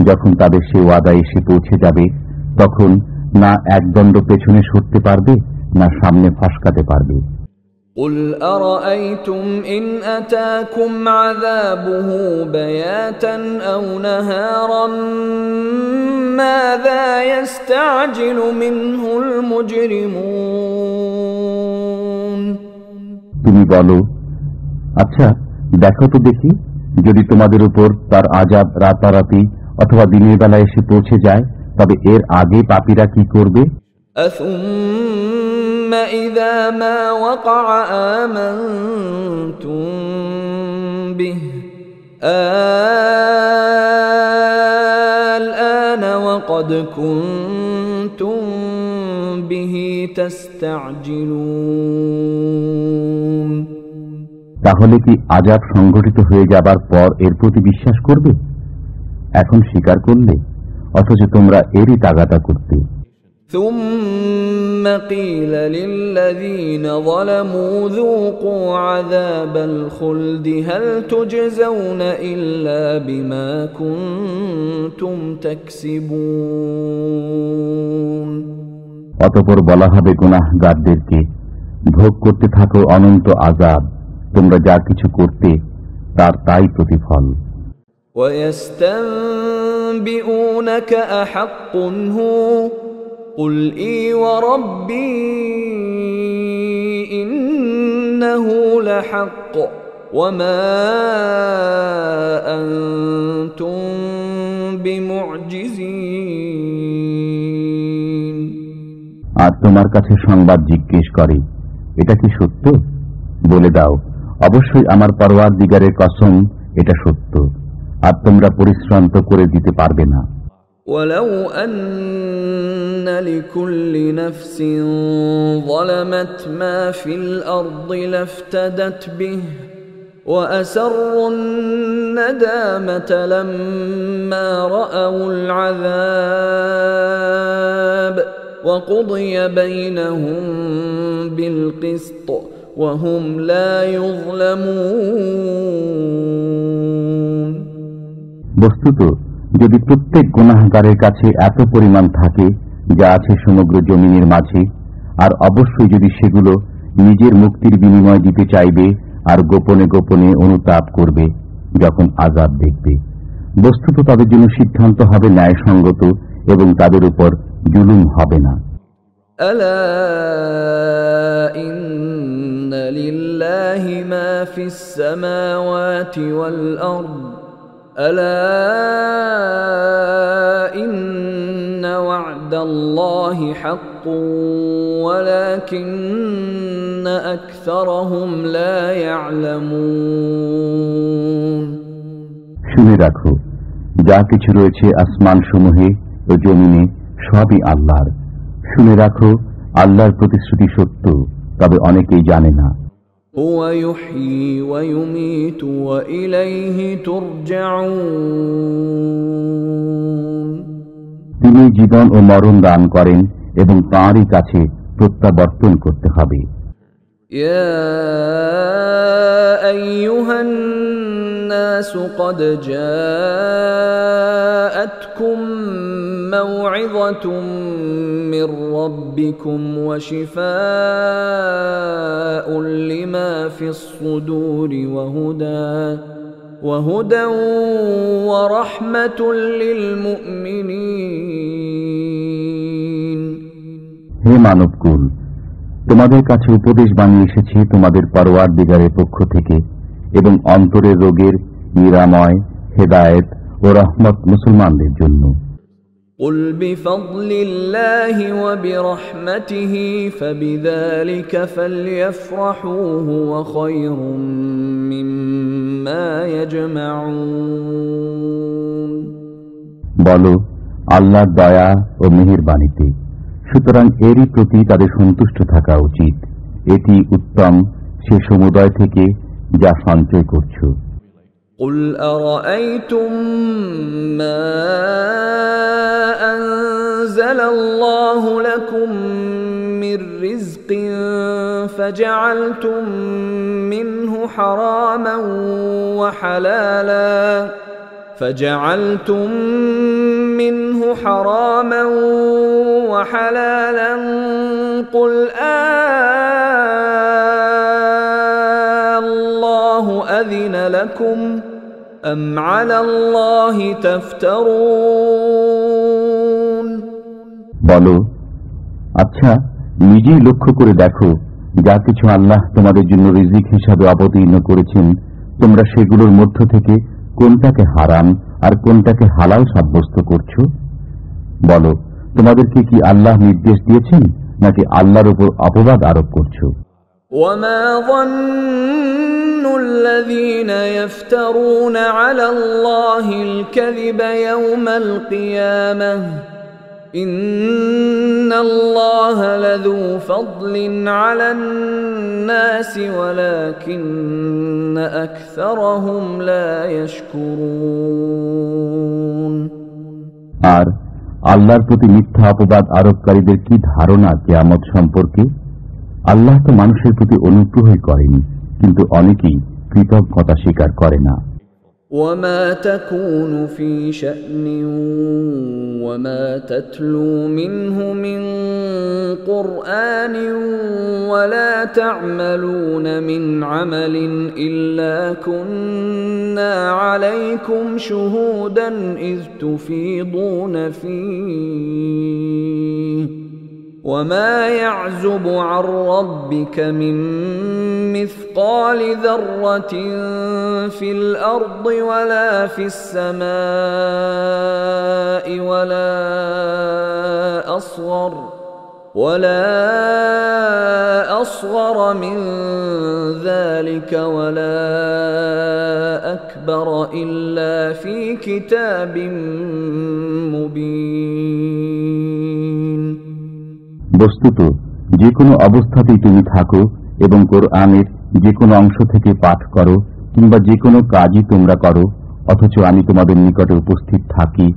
যখন তাদের সে ওয়াদা এসে পৌঁছে যাবে, তখন না একদণ্ড পেছনে সরতে পারবে, না সামনে ফসকাতে পারবে। قُلْ أَرَأَيْتُمْ إِنْ أَتَاكُمْ عَذَابُهُ بَيَاتًا أَوْ نَهَارًا مَاذَا يَسْتَعْجِلُ مِنْهُ الْمُجْرِمُونَ। তুমি বলো, আচ্ছা দেখো তো দেখি, যদি তোমাদের উপর তার আযাব রাতারাতি অথবা দিনের বেলা এসে পৌঁছে যায়, তবে এর আগে পাপীরা কি করবে? أَثُمَّ إِذَا مَا وَقَعَ آمَنْتُمْ بِهِ الْآنَ وَقَدْ كُنْتُمْ بِهِ تَسْتَعْجِلُونَ। তাহলে কি আযাব সংঘটিত হয়ে যাবার পর এর প্রতি বিশ্বাস করবে? এখন স্বীকার করলে, অথচ তোমরা এরই তাগাদা করতে। ثُمَّ قِيلَ لِلَّذِينَ ظَلَمُوا ذُوقُوا عَذَابَ الْخُلْدِ هَلْ تُجْزَوْنَ إِلَّا بِمَا كُنتُمْ تَكْسِبُونَ। অতঃপর বলা হবে গুনাহগারদেরকে, ভোগ করতে থাকো অনন্ত আযাব, তোমরা যা কিছু করতে তার তাই প্রতিফল। وَيَسْتَنبِئُونَكَ أَحَقٌّ هُوَ قُلْ إِي وَرَبِّي إِنَّهُ لَحَقٌّ وَمَا أَنْتُمْ بِمُعْجِزِينَ। আর তোমার কাছে সংবাদ জিজ্ঞেস করে, এটা কি সত্য? বলে দাও, অবশ্যই আমার পরওয়ারদিগারের কসম, এটা সত্য, আর তোমরা পরিশ্রান্ত করে দিতে পারবে না। وَلَوْ أَنَّ لِكُلِّ نَفْسٍ ظَلَمَتْ مَا فِي الْأَرْضِ لَافْتَدَتْ بِهِ وَأَسَرُّوا النَّدَامَةَ لَمَّا رَأَوُا الْعَذَابَ وَقُضِيَ بَيْنَهُم بِالْقِسْطِ وَهُمْ لَا يُظْلَمُونَ। বস্তুত যদি প্রত্যেক গুনাহগারের কাছে এত পরিমাণ থাকে যা আছে সমগ্র জমিনের মাঝে, আর অবশ্যই যদি সেগুলো নিজের মুক্তির বিনিময় দিতে চাইবে আর গোপনে গোপনে অনুতাপ করবে যখন আযাব দেখবে, বস্তুত তাদের জন্য সিদ্ধান্ত হবে ন্যায়সঙ্গত এবং তাদের উপর জুলুম হবে না। ألا إن لله ما في السماوات والأرض ألا إن وعد الله حق ولكن أكثرهم لا يعلمون। শুনে রাখো, যা কিছু রয়েছে আসমান সমূহে ও জমিনে সবই আল্লাহর। শুনে রাখো, আল্লাহর প্রতিশ্রুতি সত্য, তবে অনেকেই জানে না। هو يحيي ويميت وإليه ترجعون তিনি জীবন ও মরণ দান করেন এবং তাঁরই কাছে প্রত্যাবর্তন করতে হবে। يا أيها الناس قد جاءتكم موعظة من ربكم وشفاء لما في الصدور وهدى ورحمة للمؤمنين হে মানবকুল, তোমাদের কাছে উপদেশ বানিয়ে এসেছি তোমাদের পরওয়ারদিগারের পক্ষ থেকে এবং অন্তরের রোগের নিরাময়, হেদায়েত ও রহমত মুসলমানদের জন্য। قل بفضل الله وبرحمته فبذلك فليفرحوا هو خير مما يجمعون বলো, আল্লাহর দয়া ও মেহেরবানিতে, সুতরাং এরই প্রতি তাদের সন্তুষ্ট থাকা উচিত। এটি উত্তম সে সমুদয় থেকে যা সঞ্চয় করছো। قل أرأيتم ما أنزل الله لكم من رزق فجعلتم منه حراما وحلالا قل الله أذن لكم أم على الله تفترون বলো, আচ্ছা, নিজেই লক্ষ্য করে দেখো, যা কিছু আল্লাহ তোমাদের জন্য রিজিক হিসাবে অবতীর্ণ করেছেন, তোমরা সেগুলোর মধ্য থেকে কোনটাকে হারাম আর কোনটাকে হালাল সাব্যস্ত করছো? বলো, তোমাদেরকে কি আল্লাহ নির্দেশ দিয়েছেন নাকি আল্লাহর উপর অপবাদ আরোপ করছো? وما ظن الذين يفترون على الله الكذب يوم القيامة إن الله لذو فضل على الناس ولكن أكثرهم لا يشكرون আর আল্লাহর প্রতি মিথ্যা অপবাদ আরোপকারীদের কি ধারণা কিয়ামত সম্পর্কে? আল্লাহ তো মানুষের প্রতি অনুগ্রহই করেন, কিন্তু অনেকেই কৃতজ্ঞতা স্বীকার করে না। وما تكون في شأن وما تتلو منه من قرآن ولا تعملون من عمل إلا كنا عليكم شهودا إذ تفيضون فيه وما يعزب عن ربك من مثقال ذرة في الأرض ولا في السماء ولا أصغر من ذلك ولا أكبر إلا في كتاب مبين বস্তুত যে কোনো অবস্থাতেই তুমি থাকো এবং কোরআনের যে কোনো অংশ থেকে পাঠ করো কিংবা যে কোনো কাজই তোমরা করো, অথচ আমি তোমাদের নিকটে উপস্থিত থাকি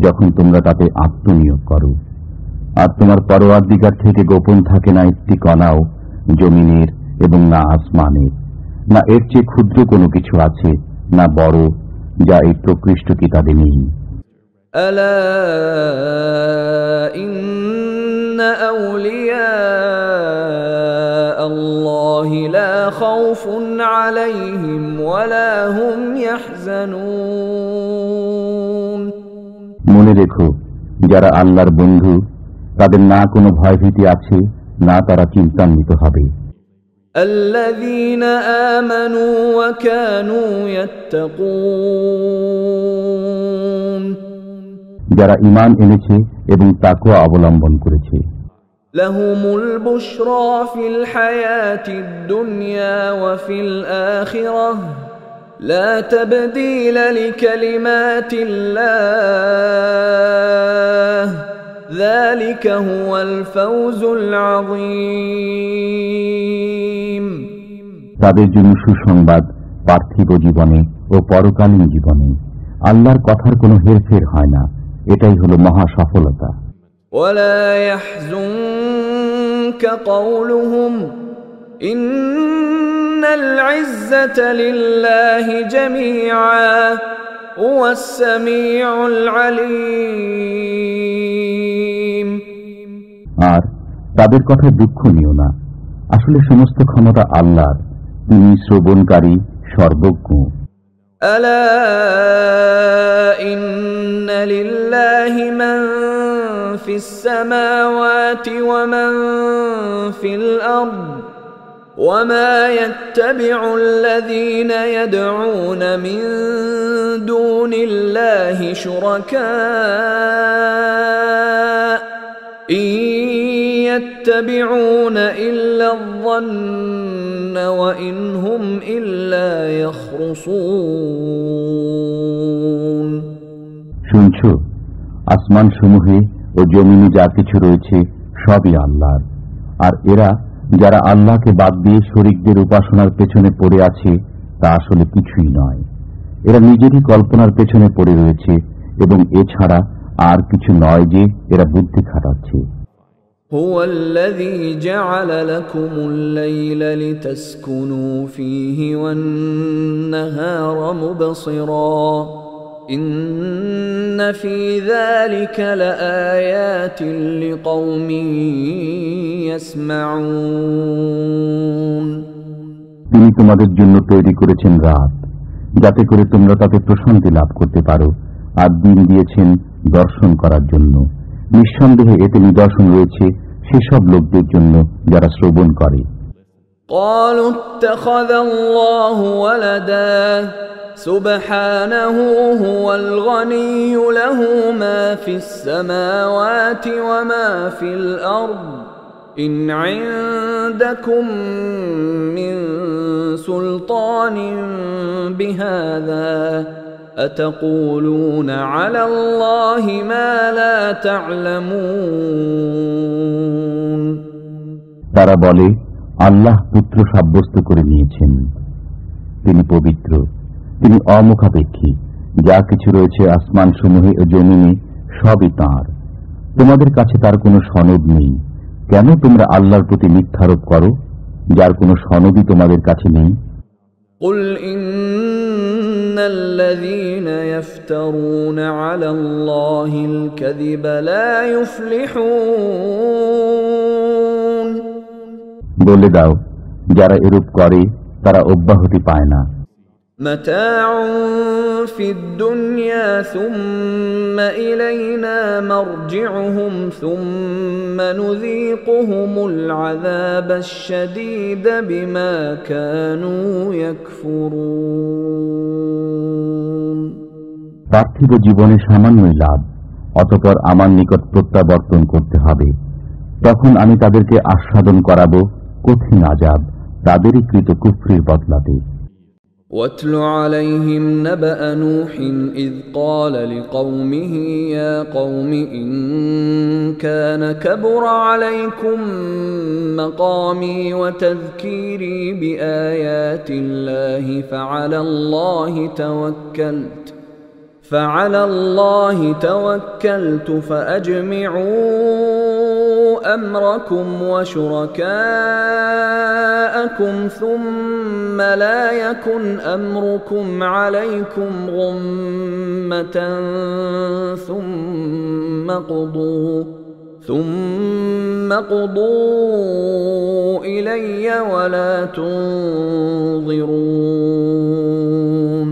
যখন তোমরা তাতে আত্মনিয়োগ করো। আর তোমার পরওয়ারদিগার থেকে গোপন থাকে না একটি কণাও জমিনের এবং না আসমানের, না এর চেয়ে ক্ষুদ্র কোনো কিছু আছে, না বড়, যা এই প্রকৃষ্ট কিতাবে নেই। ألا إن أولياء الله لا خوف عليهم ولا هم يحزنون মনে রেখো, যারা আল্লাহর বন্ধু, তাদের না কোনো ভয়ভীতি আছে, না তারা চিন্তান্বিত হবে। الذين آمنوا وكانوا يتقون যারা ঈমান এনেছে এবং তাকওয়া অবলম্বন করেছে। لهم البشرى في الحياة الدنيا وفي الآخرة لا تبديل لكلمات الله ذلك هو الفوز العظيم তাদের জন্য সুসংবাদ পার্থিব জীবনে ও পরকালীন জীবনে। আল্লাহর কথার কোনো হেরফের হয় না, এটাই হলো মহা সফলতা। ولا يحزنك قولهم إن العزة لله جميعا هو السميع العليم। আর তাদের কথা দুঃখ নিও না, আসলে সমস্ত ক্ষমতা আল্লাহর, তিনি শ্রবণকারী সর্বজ্ঞ। ألا إن لله من في السماوات ومن في الأرض وما يتبع الذين يدعون من دون الله شركاء إن يتبعون إلا الظن وإن هم إلا يخرصون। শুনছো, আসমান সমূহে ও জমিনে যা কিছু রয়েছে সবই আল্লাহর, আর এরা যারা আল্লাহকে বাদ দিয়ে শরীকদের উপাসনার পেছনে পড়ে আছে তা আসলে কিছুই নয়। এরা নিজেরই কল্পনার পেছনে পড়ে রয়েছে এবং এছাড়া আর কিছু নয় যে এরা বুদ্ধি খাটাচ্ছে। هو الذي جعل لكم الليل لتسكنوا فيه والنهار مبصرا إن في ذلك لآيات لقوم يسمعون। তিনি তোমাদের জন্য তৈরি করেছেন রাত, যাতে করে তোমরা তাতে প্রশান্তি লাভ করতে পারো, আর দিন দিয়েছেন দর্শন করার জন্য। নিঃসন্দেহে এতে নিদর্শন রয়েছে সেসব লোকদের জন্য যারা শ্রবণ করে। قالوا اتخذ الله ولدا سبحانه هو الغني له ما في السماوات وما في الأرض إن عندكم من سلطان بهذا أتقولون على الله ما لا تعلمون। তারা বলে, আল্লাহ পুত্র সাব্যস্ত করে নিয়েছেন। তিনি পবিত্র, তিনি অমুখাপেক্ষী। যা কিছু রয়েছে আসমান সমূহে ও জমিনে সবই তাঁর। তোমাদের কাছে তার কোনো সনদ নেই, কেন তোমরা আল্লাহর প্রতি মিথ্যারোপ করো যার কোনো সনদই তোমাদের কাছে নেই? قل إن الذين يفترون على الله الكذب لا يفلحون। বলে দাও, যারা এরূপ করে তারা অব্যাহতি পায় না। متاع في الدنيا ثم إلينا مرجعهم ثم نذيقهم العذاب الشديد بما كانوا يكفرون। পার্থিব জীবনে সামান্যই লাভ, অতঃপর আমার নিকট প্রত্যাবর্তন করতে হবে। তখন আমি তাদেরকে আস্বাদন করাবো কঠিন আযাব তাদেরই কৃত কুফরির বদলাতে। واتل عليهم نبأ نوح إذ قال لقومه يا قوم إن كان كبر عليكم مقامي وتذكيري بآيات الله فعلى الله توكلت فأجمعوا أمركم وشركاءكم ثم لا يكن أمركم عليكم غمة ثم قضوا إلي ولا تنظرون।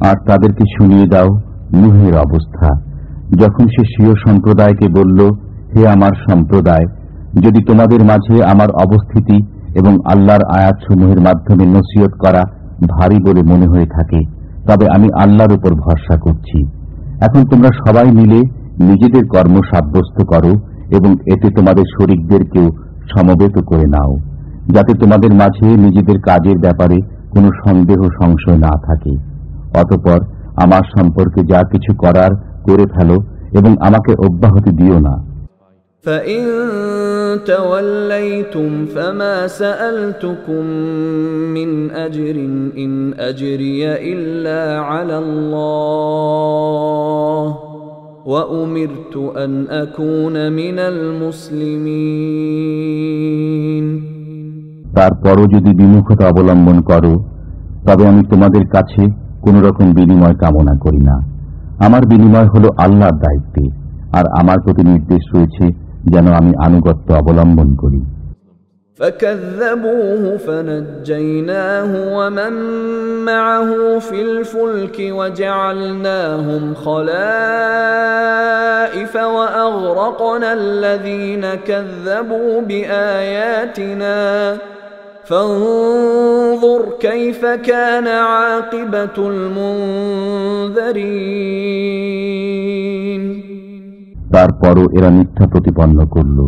আর তাদেরকে শুনিয়ে দাও নূহের অবস্থা, যখন সে স্বীয় সম্প্রদায়কে বলল, হে আমার সম্প্রদায়, যদি তোমাদের মাঝে আমার অবস্থিতি এবং আল্লাহর আয়াতসমূহের মাধ্যমে নসিহত করা ভারী বলে মনে হয়ে থাকে, তবে আমি আল্লাহর উপর ভরসা করছি। এখন তোমরা সবাই মিলে নিজেদের কর্ম সাব্যস্ত করো এবং এতে তোমাদের শরীকদেরকেও সমবেত করে নাও, যাতে তোমাদের মাঝে নিজেদের কাজের ব্যাপারে কোনো সন্দেহ সংশয় না থাকে। অতঃপর আমার সম্পর্কে যা কিছু করার করে ফেলো এবং আমাকে অব্যাহতি দিও না। فإن توليتم فما سألتكم من أجر إن أجري إلا على الله وأمرت أن أكون من المسلمين। তারপরও যদি বিমুখতা অবলম্বন করো তবে আমি তোমাদের কাছে কোন রকম বিনিময় কামনা করি না। আমার বিনিময় হলো আল্লাহর দায়িত্বে, আর আমার প্রতি নির্দেশ রয়েছে যেন আমি আনুগত্য অবলম্বন করি। فكذبوه فنجيناه ومن معه في الفلك وجعلناهم خلائف وأغرقنا الذين كذبوا بآياتنا فانظر كيف كان عاقبة المنذرين। তারপরও এরা মিথ্যা প্রতিপন্ন করল,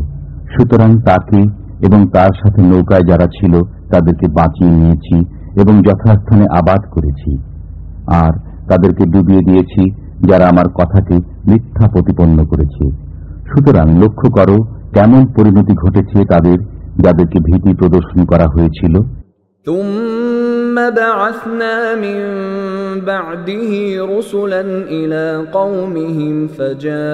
সুতরাং তাকে এবং তার সাথে নৌকায় যারা ছিল তাদেরকে বাঁচিয়ে নিয়েছি এবং যথাস্থানে আবাদ করেছি, আর তাদেরকে ডুবিয়ে দিয়েছি যারা আমার কথাকে মিথ্যা প্রতিপন্ন করেছে। সুতরাং লক্ষ্য করো কেমন পরিণতি ঘটেছে তাদের, যাদেরকে ভীতি প্রদর্শন করা হয়েছিল। ثم بعثنا من بعده رسلا إلى قومهم فجاءوهم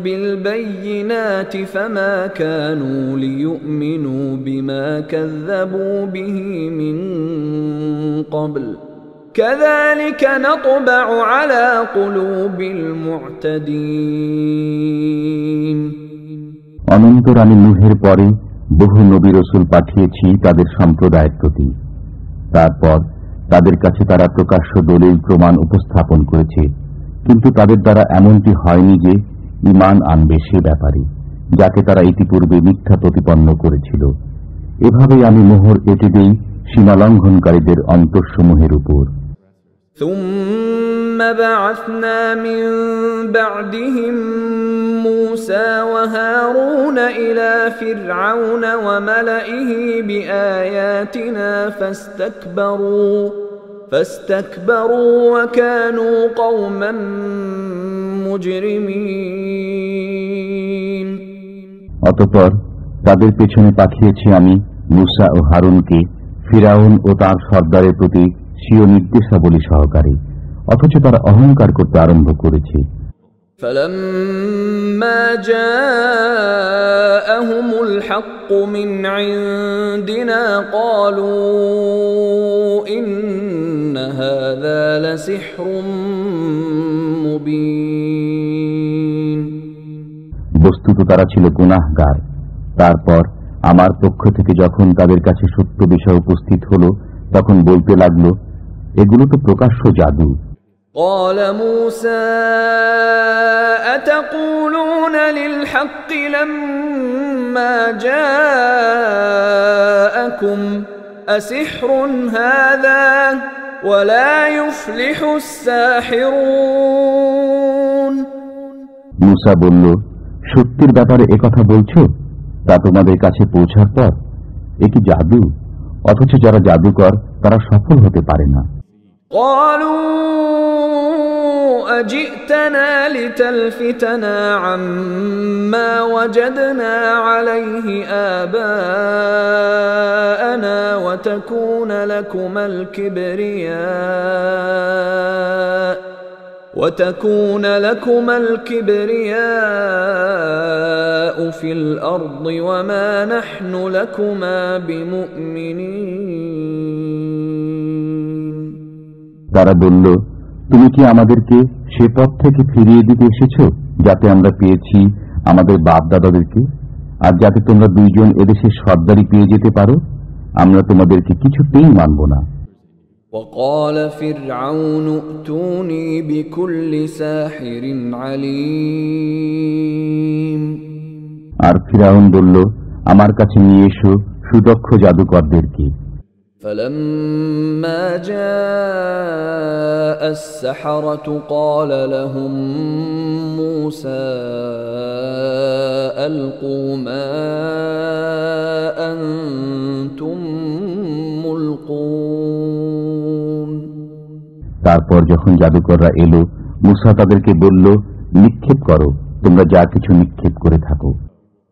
بالبينات فما كانوا ليؤمنوا بما كذبوا به من قبل كذلك نطبع على قلوب المعتدين। অনন্তর আমি নূহের পরে বহু নবী রসুল পাঠিয়েছি তাদের সম্প্রদায়ের প্রতি। তারপর তাদের কাছে তারা প্রকাশ্য দলিল প্রমাণ উপস্থাপন করেছে, কিন্তু তাদের দ্বারা এমনটি হয়নি যে ঈমান আনবে সে ব্যাপারে, যাকে তারা ইতিপূর্বে মিথ্যা প্রতিপন্ন করেছিল। এভাবেই আমি মোহর এঁটে দেই সীমালঙ্ঘনকারীদের অন্তরসমূহের উপর। ثم بعثنا من بعدهم موسى وهارون إلى فرعون وملئه بآياتنا فاستكبروا وكانوا قوما مجرمين। অতঃপর তাদের পেছনে পাঠিয়েছি আমি মুসা ও হারুনকে ফিরাউন ও তার সর্দারের প্রতি স্বীয় নির্দেশাবলী সহকারে, অথচ তারা অহংকার করতে আরম্ভ করেছে। فلما جاءهم الحق من عندنا قالوا إن هذا لسحر مبين। বস্তুত তারা ছিল গুনাহগার। তারপর আমার পক্ষ থেকে যখন তাদের কাছে সত্য বিষয় উপস্থিত হলো তখন বলতে লাগলো, এগুলো তো প্রকাশ্য জাদু। قال موسى أتقولون للحق لما جاءكم أسحر هذا ولا يفلح الساحرون। মুসা বলল, সত্যের ব্যাপারে একথা বলছো? তা তোমাদের কাছে পৌঁছার পর এ কি জাদু? অথচ যারা জাদুকর তারা সফল হতে পারে না। قالوا أجئتنا لتلفتنا عما وجدنا عليه آباءنا وتكون لكما الكبرياء في الأرض وما نحن لكما بمؤمنين। তারা বলল, তুমি কি আমাদেরকে সে পথ থেকে ফিরিয়ে দিতে এসেছো যাতে আমরা পেয়েছি আমাদের বাপ দাদাদেরকে, আর যাতে তোমরা দুইজন এদেশের সর্দারি পেয়ে যেতে পারো? আমরা তোমাদেরকে কিছুতেই মানব না। وقال فرعون ائتوني بكل ساحر عليم। আর ফিরাউন বলল, আমার কাছে নিয়ে এসো সুদক্ষ জাদুকরদেরকে। فلما جاء السحرة قال لهم موسى ألقوا ما أنتم ملقون। তারপর যখন জাদুকররা এলো মুসা তাদেরকে বলল, নিক্ষেপ করো তোমরা যা কিছু নিক্ষেপ করে থাকো।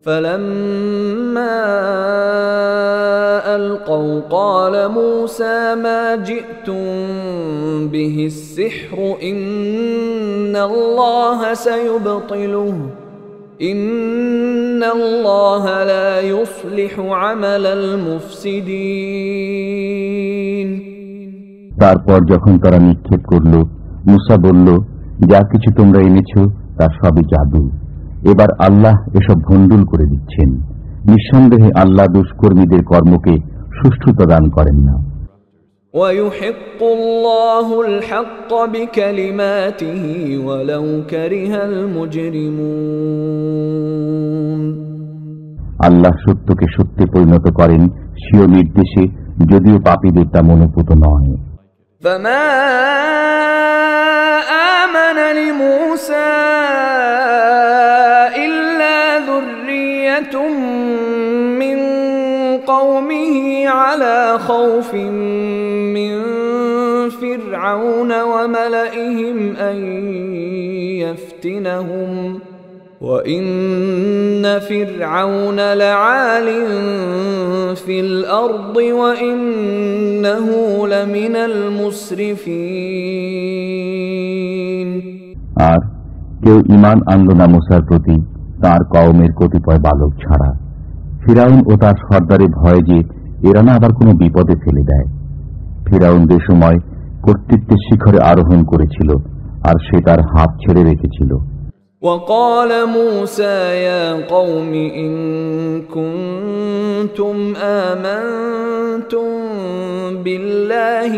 فلما ألقوا قال موسى ما جئتم به السحر إن الله سيبطله إن الله لا يصلح عمل المفسدين। তারপর যখন তারা নিক্ষেপ করল, মুসা বলল, যা কিছু তোমরা এনেছো তা সবই জাদু। এবার আল্লাহ এসব ভণ্ডুল করে দিচ্ছেন। নিঃসন্দেহে আল্লাহ দুষ্কর্মীদের কর্মকে সুষ্ঠুতা দান করেন না। وَيُحِقُّ اللَّهُ الْحَقَّ بِكَلِمَاتِهِ وَلَوْ كَرِهَ الْمُجْرِمُونَ। আল্লাহ সত্যকে সত্যে পরিণত করেন স্বীয় নির্দেশে, যদিও পাপীদের তা মনোপুত নয়। فَمَا آمَنَ لِمُوسَى إِلَّا ذُرِّيَّةٌ مِّن قَوْمِهِ عَلَى خَوْفٍ مِّن فِرْعَوْنَ وَمَلَئِهِمْ أَن يَفْتِنَهُمْ وَإِنَّ فِرْعَوْنَ لَعَالٍ فِي الْأَرْضِ وَإِنَّهُ لَمِنَ الْمُسْرِفِينَ। আর কেউ ঈমান আনল না মুসার প্রতি তাঁর কওমের কতিপয় বালক ছাড়া। ফিরাউন ও তার সর্দারের ভয়ে যে এরা না আবার কোনো বিপদে ফেলে দেয়। ফিরাউন যে সময় কর্তৃত্বের শিখরে আরোহণ করেছিল, আর সে তার হাত ছেড়ে রেখেছিল। وقال موسى يا قوم إن كنتم آمنتم بالله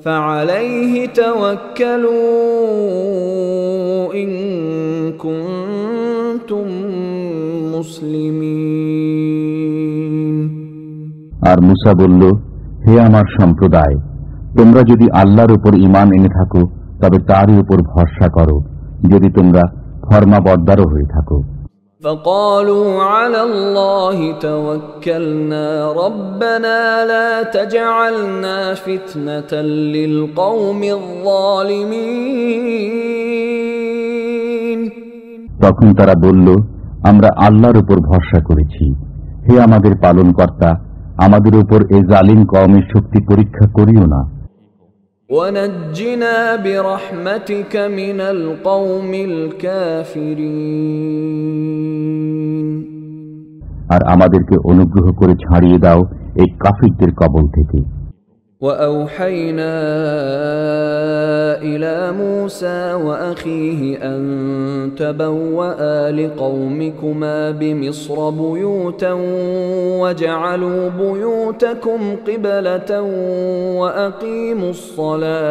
فعليه توكلوا إن كنتم مسلمين। আর মুসা বলল, হে আমার সম্প্রদায়, তোমরা যদি আল্লাহর উপর ঈমান এনে থাকো তবে তারই উপর ভরসা করো, যদি তোমরা ফরমাবরদার হয়ে থাকো। فقالوا على الله توكلنا ربنا لا تجعلنا فتنة للقوم الظالمين। তখন তারা বলল, আমরা আল্লাহর উপর ভরসা করেছি, হে আমাদের পালনকর্তা, আমাদের উপর এই জালিম কওমের শক্তি পরীক্ষা করিও না। وَنَجِّنَا بِرَحْمَتِكَ مِنَ الْقَوْمِ الْكَافِرِينَ। আর আমাদেরকে অনুগ্রহ করে ছাড়িয়ে দাও এই কাফিরদের কবল থেকে। وَأَوْحَيْنَا إِلَى مُوسَى وَأَخِيهِ أَن تَبَوَّآ لِقَوْمِكُمَا بِمِصْرَ بُيُوتًا وَاجْعَلُوا بُيُوتَكُمْ قِبْلَةً وَأَقِيمُوا الصَّلَاةَ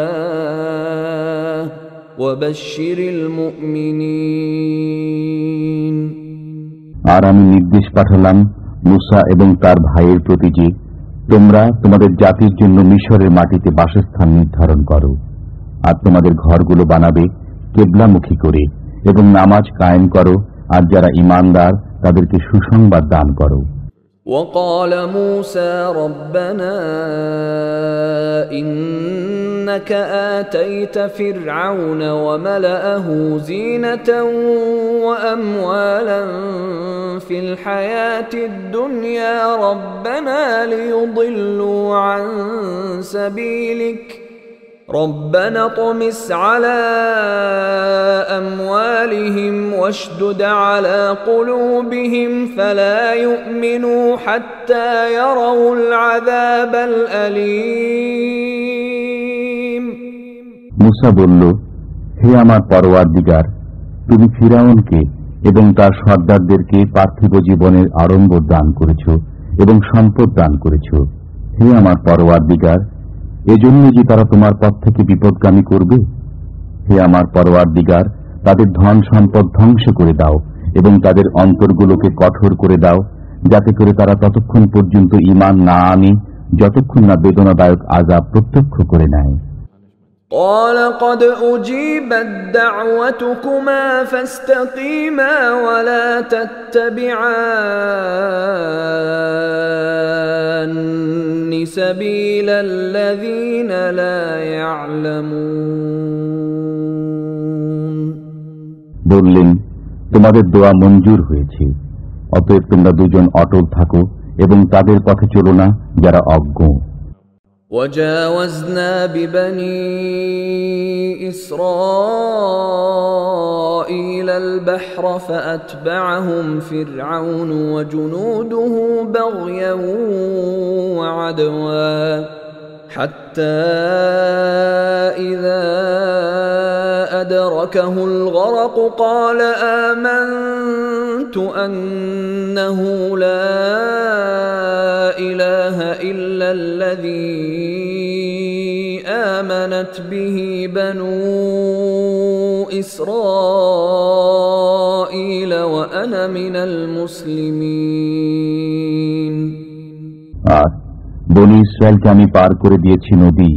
وَبَشِّرِ الْمُؤْمِنِينَ। আর আমি নির্দেশ পাঠালাম মুসা এবং তার ভাইয়ের প্রতি যে, তোমরা তোমাদের জাতির জন্য মিশরের মাটিতে বাসস্থান নির্ধারণ করো, আর তোমাদের ঘরগুলো বানাবে কেবলামুখী করে, এবং নামাজ কায়েম করো, আর যারা ঈমানদার তাদেরকে সুসংবাদ দান করো। وقال موسى ربنا إنك آتيت فرعون وملأه زينة وأموالا في الحياة الدنيا ربنا ليضلوا عن سبيلك ربنا اطمس على أموالهم واشدد على قلوبهم فلا يؤمنوا حتى يروا العذاب الأليم। মুসা বলল, হে আমার পরওয়ারদিগার, তুমি ফিরাউনকে এবং তার সর্দারদেরকে পার্থিব জীবনের আড়ম্বর দান করেছ এবং সম্পদ দান করেছ। হে আমার পরওয়ারদিগার, এজন্য যে তারা তোমার পথ থেকে বিপদগামী করবে। হে আমার পরওয়ারদিগার, তাদের ধন সম্পদ ধ্বংস করে দাও এবং তাদের অন্তরগুলোকে কঠোর করে দাও, যাতে করে তারা ততক্ষণ পর্যন্ত ঈমান না আনে যতক্ষণ না বেদনাদায়ক আযাব প্রত্যক্ষ করে নেয়। قال قد أجيبت دعوتكما فاستقيما ولا تتبعان سبيل الذين لا يعلمون বললেন, তোমাদের দোয়া মঞ্জুর হয়েছে, অতএব তোমরা দুজন অটল থাকো এবং তাদের পথে চলো না যারা অজ্ঞ। وجاوزنا ببني إسرائيل البحر فأتبعهم فرعون وجنوده بغيا وعدوا حتى إذا أدركه الغرق قال آمنت أنه لا إله إلا الذي آمنت به بنو إسرائيل وأنا من المسلمين। বনী ইসরায়েলকে আমি পার করে দিয়েছি নদী,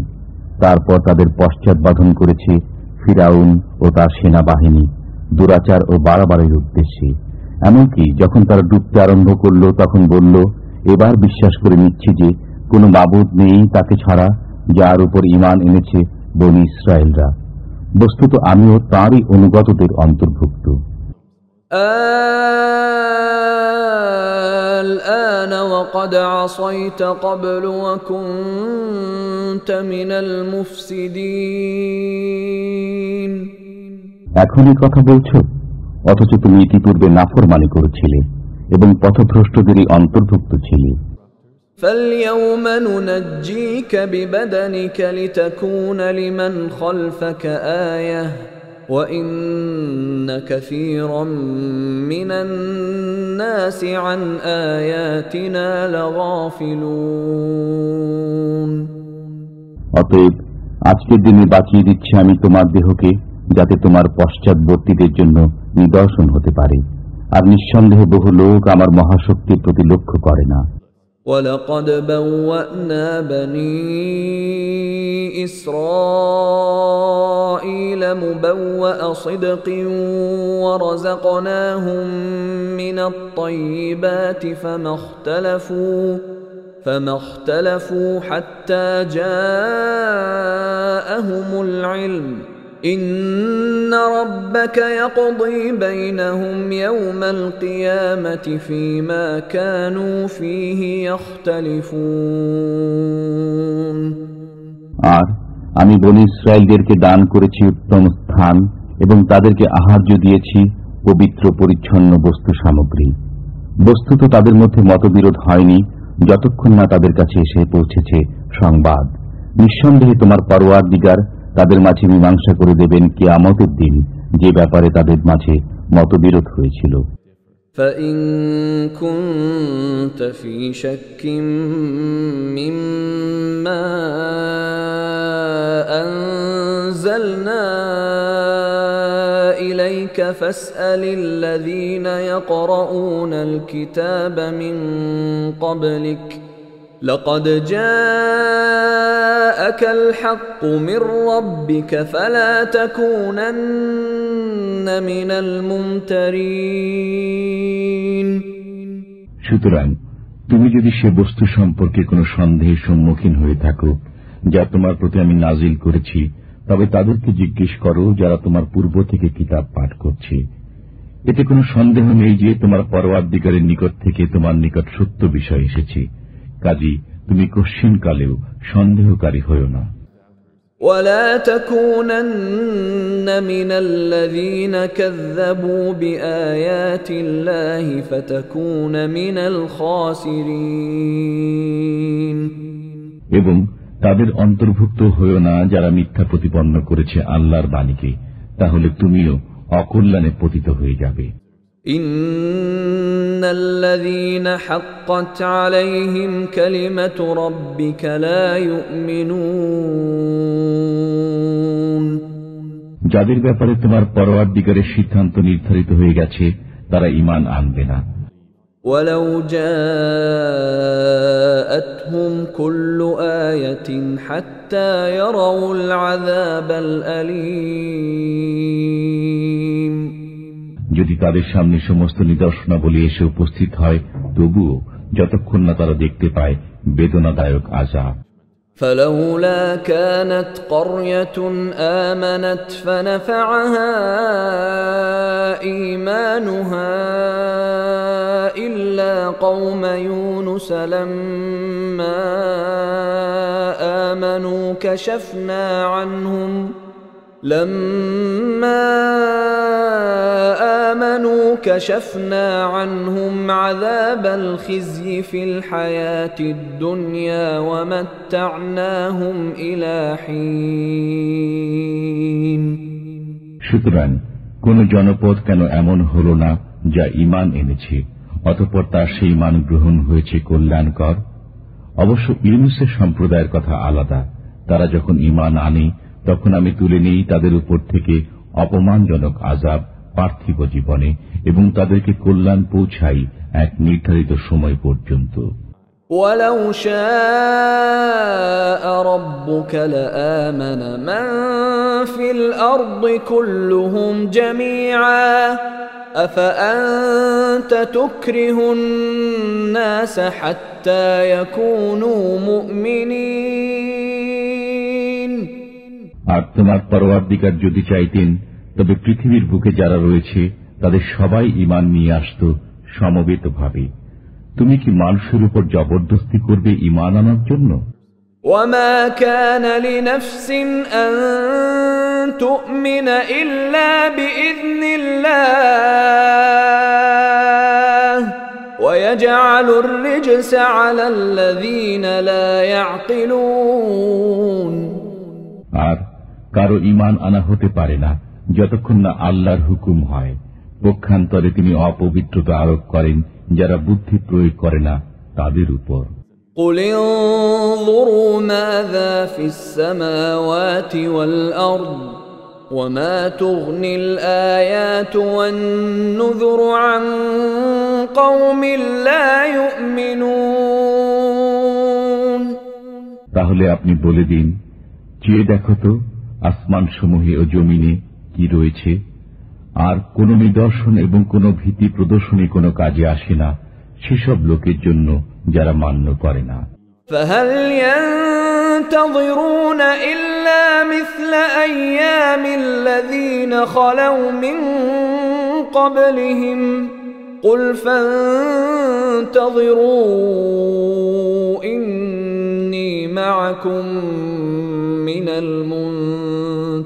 তারপর তাদের পশ্চাৎবাধন করেছে ফিরাউন ও তার সেনাবাহিনী দুরাচার ও বাড়াবাড়ির উদ্দেশ্যে। এমনকি যখন তারা ডুবতে আরম্ভ করল তখন বলল, এবার বিশ্বাস করে নিচ্ছি যে কোনো মাবুদ নেই তাকে ছাড়া, যার উপর ঈমান এনেছে বনী ইসরায়েলরা। বস্তুত আমিও তাঁরই অনুগতদের অন্তর্ভুক্ত। الآن وقد عصيت قبل وكنت من المفسدين। এখনই কথা বলছো, অথচ তুমি ইতিপূর্বে নাফরমানি করেছিলে এবং পথভ্রষ্টদেরই অন্তর্ভুক্ত ছিলে। فاليوم ننجيك ببدنك لتكون لمن خلفك آية وإن كثيرا من الناس عن آياتنا لغافلون। অতএব আজকের দিনে বাঁচিয়ে দিচ্ছি আমি তোমার দেহকে, যাতে তোমার পশ্চাৎবর্তীদের জন্য নিদর্শন হতে পারে, আর নিঃসন্দেহে বহু লোক আমার মহাশক্তির প্রতি লক্ষ্য করে না। وَلَقَدْ بَوَّأْنَا بَنِي إِسْرَائِيلَ مُبَوَّأَ صِدْقٍ وَرَزَقْنَاهُم مِّنَ الطَّيِّبَاتِ فَمَا اخْتَلَفُوا حَتَّى جَاءَهُمُ الْعِلْمُ إِنَّ رَبَّكَ يَقْضِي بَيْنَهُمْ يَوْمَ الْقِيَامَةِ فِيمَا كَانُوا فِيهِ يَخْتَلِفُونَ। আর আমি বনী ইসরায়েলদেরকে দান করেছি উত্তম স্থান এবং তাদেরকে আহার্য দিয়েছি পবিত্র পরিচ্ছন্ন বস্তু সামগ্রী। বস্তুত তাদের মধ্যে মতবিরোধ হয়নি যতক্ষণ না তাদের কাছে এসে পৌঁছেছে সংবাদ। নিঃসন্দেহে তোমার পরওয়ারদিগার তাদের মাঝে মীমাংসা করে দেবেন কিয়ামতের দিন যে ব্যাপারে তাদের মাঝে মতবিরোধ হয়েছিল। فَإِن كُنتَ فِي شَكٍّ مِّمَّا أَنزَلْنَا إِلَيْكَ فَاسْأَلِ الَّذِينَ يَقْرَؤُونَ الْكِتَابَ مِن قَبْلِكَ لقد جاءك الحق من ربك فلا تكونن من الممترين। সুতরাং তুমি যদি সে বস্তু সম্পর্কে কোনো সন্দেহের সম্মুখীন হয়ে থাকো যা তোমার প্রতি আমি নাজিল করেছি, তবে তাদেরকে জিজ্ঞেস করো যারা তোমার পূর্ব থেকে কিতাব পাঠ করছে। এতে কোনো সন্দেহ নেই যে তোমার পরওয়ারদিগারের নিকট থেকে তোমার নিকট সত্য বিষয় এসেছে, কাজী তুমি কশ্চিনকালেও সন্দেহকারী হয়ো না। ولا تكونن من الذين كذبوا بآيات الله فتكون من الخاسرين। এবং তাদের অন্তর্ভুক্ত হয়ো না যারা মিথ্যা প্রতিপন্ন করেছে আল্লাহর বাণীকে, তাহলে তুমিও অকল্যাণে পতিত হয়ে যাবে। إن الذين حقت عليهم كلمة ربك لا يؤمنون। যাদের ব্যাপারে তোমার পরওয়ারদিগারের সিদ্ধান্ত নির্ধারিত হয়ে গেছে তারা ঈমান আনবে না। ولو جاءتهم كل آية حتى يروا العذاب الأليم। যদি তাদের সামনে সমস্ত নিদর্শনাবলী এসে উপস্থিত হয়, তবুও যতক্ষণ না তারা দেখতে পায় বেদনাদায়ক আযাব। فلولا كانت قرية آمنت فنفعها إيمانها إلا قوم يونس لما آمنوا كشفنا عنهم عذاب الخزي في الحياة الدنيا ومتعناهم إلى حين সুতরাং কোন জনপদ কেন এমন হল না যা ঈমান এনেছে অতঃপর তার সেই ঈমান গ্রহণ হয়েছে কল্যাণকর। অবশ্য ইউনূসের সম্প্রদায়ের কথা আলাদা। তারা যখন ঈমান আনে তখন আমি তুলে নেই তাদের উপর থেকে অপমানজনক আযাব পার্থিব জীবনে এবং তাদেরকে কল্যাণ পৌঁছাই এক নির্ধারিত সময় পর্যন্ত। وَلَوْ شَاءَ رَبُّكَ لَآمَنَ مَن فِي الْأَرْضِ كُلُّهُمْ جَمِيعًا أَفَأَنْتَ تُكْرِهُ النَّاسَ حَتَّى يَكُونُوا مُؤْمِنِينَ আর তোমার পরওয়ারদিগার যদি চাইতেন তবে পৃথিবীর বুকে যারা রয়েছে তাদের সবাই ঈমান নিয়ে আসত সমবেতভাবে। তুমি কি মানুষের উপর জবরদস্তি করবে ঈমান আনার জন্য? وَمَا كَانَ لِنَفْسٍ أَن تُؤْمِنَ إِلَّا بِإِذْنِ اللَّهِ وَيَجْعَلُ الرِّجْسَ عَلَى الَّذِينَ لَا يَعْقِلُونَ আর কারো ঈমান আনা হতে পারে না যতক্ষণ না আল্লাহর হুকুম হয়। পক্ষান্তরে তিনি অপবিত্রতা আরোপ করেন যারা বুদ্ধি প্রয়োগ করে না তাদের উপর। قُلِ انظُرُوا مَاذَا فِي السَّمَاوَاتِ وَالْأَرْضِ وَمَا تُغْنِي الْآيَاتُ وَالنُّذُرُ عَن قَوْمٍ لَّا يُؤْمِنُونَ তাহলে আপনি বলে দিন, চেয়ে দেখো তো আসমানসমূহে ও জমিনে কি রয়েছে, আর কোন নিদর্শন এবং কোন ভীতি প্রদর্শনী কোনো কাজে আসে না সেসব লোকের জন্য যারা মান্য করে না। فَهَلْ يَنتَظِرُونَ إِلَّا مِثْلَ أَيَّامِ الَّذِينَ خَلَوْا مِن قَبْلِهِمْ قُلْ فَانتَظِرُوا إِنِّي مَعَكُمْ مِنَ الْمُنتَظِرِينَ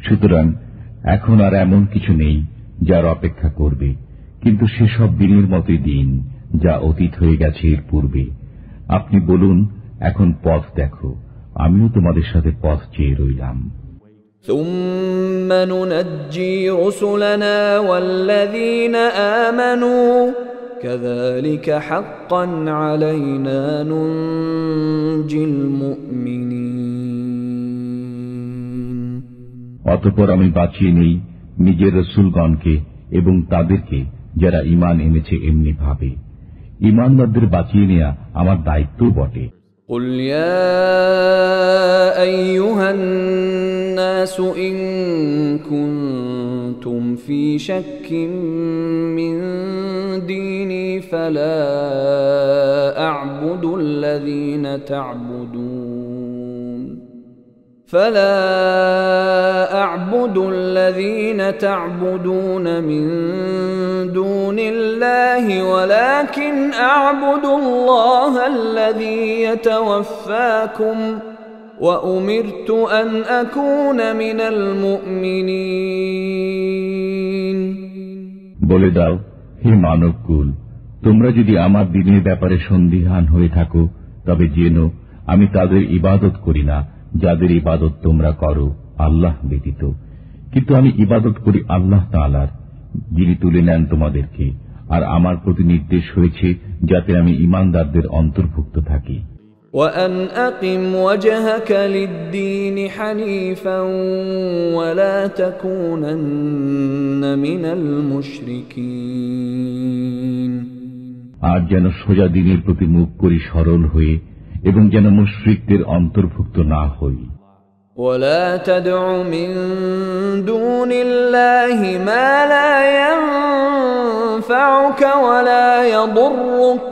সুতরাং এখন আর এমন কিছু নেই যার অপেক্ষা করবে, কিন্তু সেসব দিনের মতোই দিন যা অতীত হয়ে গেছে এর পূর্বে। আপনি বলুন, এখন পথ দেখো, আমিও তোমাদের সাথে পথ চেয়ে রইলাম। ثُمَّ نُنَجِّي رُسُلَنَا وَالَّذِينَ آمَنُوا كَذَلِكَ حَقًّا عَلَيْنَا نُنْجِي الْمُؤْمِنِينَ অতঃপর আমি বাঁচিয়ে নেই নিজের রাসূলগণকে এবং তাদেরকে যারা ঈমান এনেছে এমনি ভাবে। ঈমানদারদের বাঁচিয়ে নেয়া আমার দায়িত্বও বটে। قُلْ يَا أَيُّهَا النَّاسُ إِن كُنتُمْ فِي شَكٍّ مِّن دِينِي فَلَا أَعْبُدُ الَّذِينَ تَعْبُدُونَ مِن دُونِ اللَّهِ وَلَكِنْ أَعْبُدُ اللَّهَ الَّذِي يَتَوَفَّاكُمْ وَأُمِرْتُ أَنْ أَكُونَ مِنَ الْمُؤْمِنِينَ বলে দাও, হে মানবকুল, তোমরা যদি আমার দ্বীনের ব্যাপারে সন্দিহান হয়ে থাকো তবে জেনো আমি তাদের ইবাদত করি না যাদের ইবাদত তোমরা করো আল্লাহ ব্যতীত, কিন্তু আমি ইবাদত করি আল্লাহ তাআলার, যিনি তুলে নেন তোমাদেরকে, আর আমার প্রতি নির্দেশ হয়েছে যাতে আমি ঈমানদারদের অন্তর্ভুক্ত থাকি। وَأَنْ أَقِمْ وَجْهَكَ لِلدِّينِ حَنِيفًا وَلَا تَكُونَنَّ مِنَ الْمُشْرِكِينَ আর যেন সোজা দ্বীনের প্রতি মুখ করি সরল হয়ে এবং যেন মুশরিকদের অন্তর্ভুক্ত না হই। وَلَا تَدْعُ مِن دُونِ اللَّهِ مَا لَا يَنفَعُكَ وَلَا يَضُرُّكَ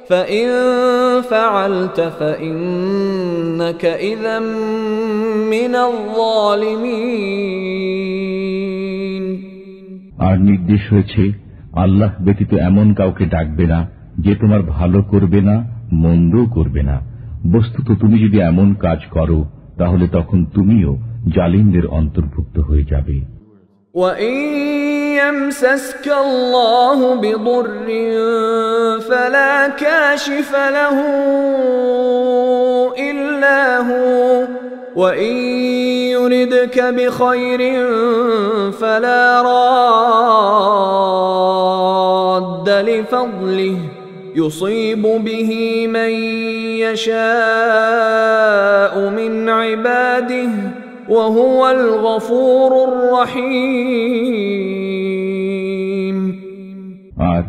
فإن فعلت فإنك إذا من الظالمين আর নির্দেশ হয়েছে আল্লাহ ব্যতীত এমন কাউকে ডাকবে না যে তোমার ভালো করবে না মন্দও করবে না। বস্তুত তুমি যদি এমন কাজ করো তাহলে তখন তুমিও জালিমদের অন্তর্ভুক্ত হয়ে যাবে। وَإِن يَمْسَسْكَ اللَّهُ بِضُرٍّ فَلَا كَاشِفَ لَهُ إِلَّا هُوَ وَإِن يُرِدْكَ بِخَيْرٍ فَلَا رَادَّ لِفَضْلِهِ يُصِيبُ بِهِ مَن يَشَاءُ مِنْ عِبَادِهِ وَهُوَ الْغَفُورُ الرَّحِيمُ আর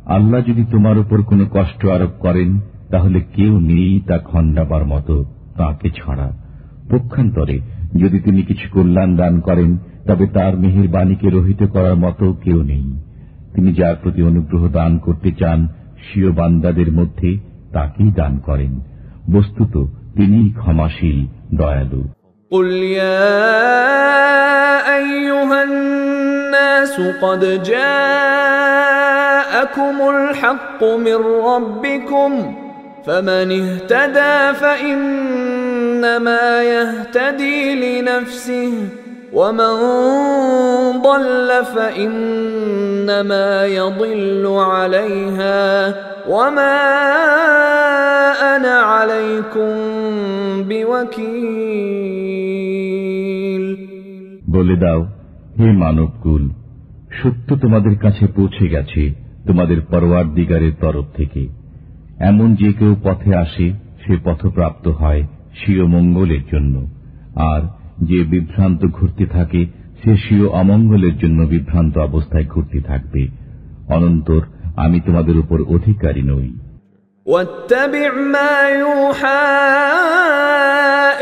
আল্লাহ যদি তোমার উপর কোনো কষ্ট আরোপ করেন তাহলে কেউ নেই তা খণ্ডাবার মতো তাকে ছাড়া। পক্ষান্তরে যদি তিনি কিছু কল্যাণ দান করেন তবে তার মেহেরবানীকে রহিত করার মতো কেউ নেই। তিনি যার প্রতি অনুগ্রহ দান করতে চান স্বীয় বান্দাদের মধ্যে তাকেই দান করেন। বস্তুত তিনিই ক্ষমাশীল দয়ালু। قُلْ يَا أَيُّهَا النَّاسُ قَدْ جَاءَكُمُ الْحَقُّ مِنْ رَبِّكُمْ فَمَنِ اهْتَدَى فَإِنَّمَا يَهْتَدِي لِنَفْسِهِ وَمَنْ ضَلَّ فَإِنَّمَا يَضِلُّ عَلَيْهَا وَمَا أَنَا عَلَيْكُمْ بِوَكِيلٍ বলে দাও, হে মানবকুল, সত্য তোমাদের কাছে পৌঁছে গেছে তোমাদের পরওয়ারদিগারের তরফ থেকে। এমন যে কেউ পথে আসে সে পথপ্রাপ্ত হয় স্বীয় মঙ্গলের জন্য, আর যে বিভ্রান্ত ঘুরতে থাকে সে স্বীয় অমঙ্গলের জন্য বিভ্রান্ত অবস্থায় ঘুরতে থাকবে। অনন্তর আমি তোমাদের উপর অধিকারী নই। واتبع ما يوحى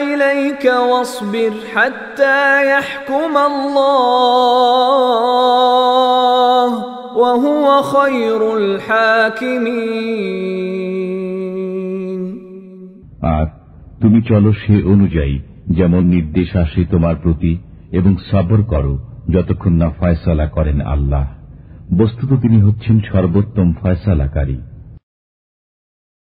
إليك واصبر حتى يحكم الله وهو خير الحاكمين আর তুমি চলো সে অনুযায়ী যেমন নির্দেশ আসে তোমার প্রতি এবং সবর করো যতক্ষণ না ফয়সালা করেন আল্লাহ। বস্তুত তিনি হচ্ছেন সর্বোত্তম ফয়সালাকারী।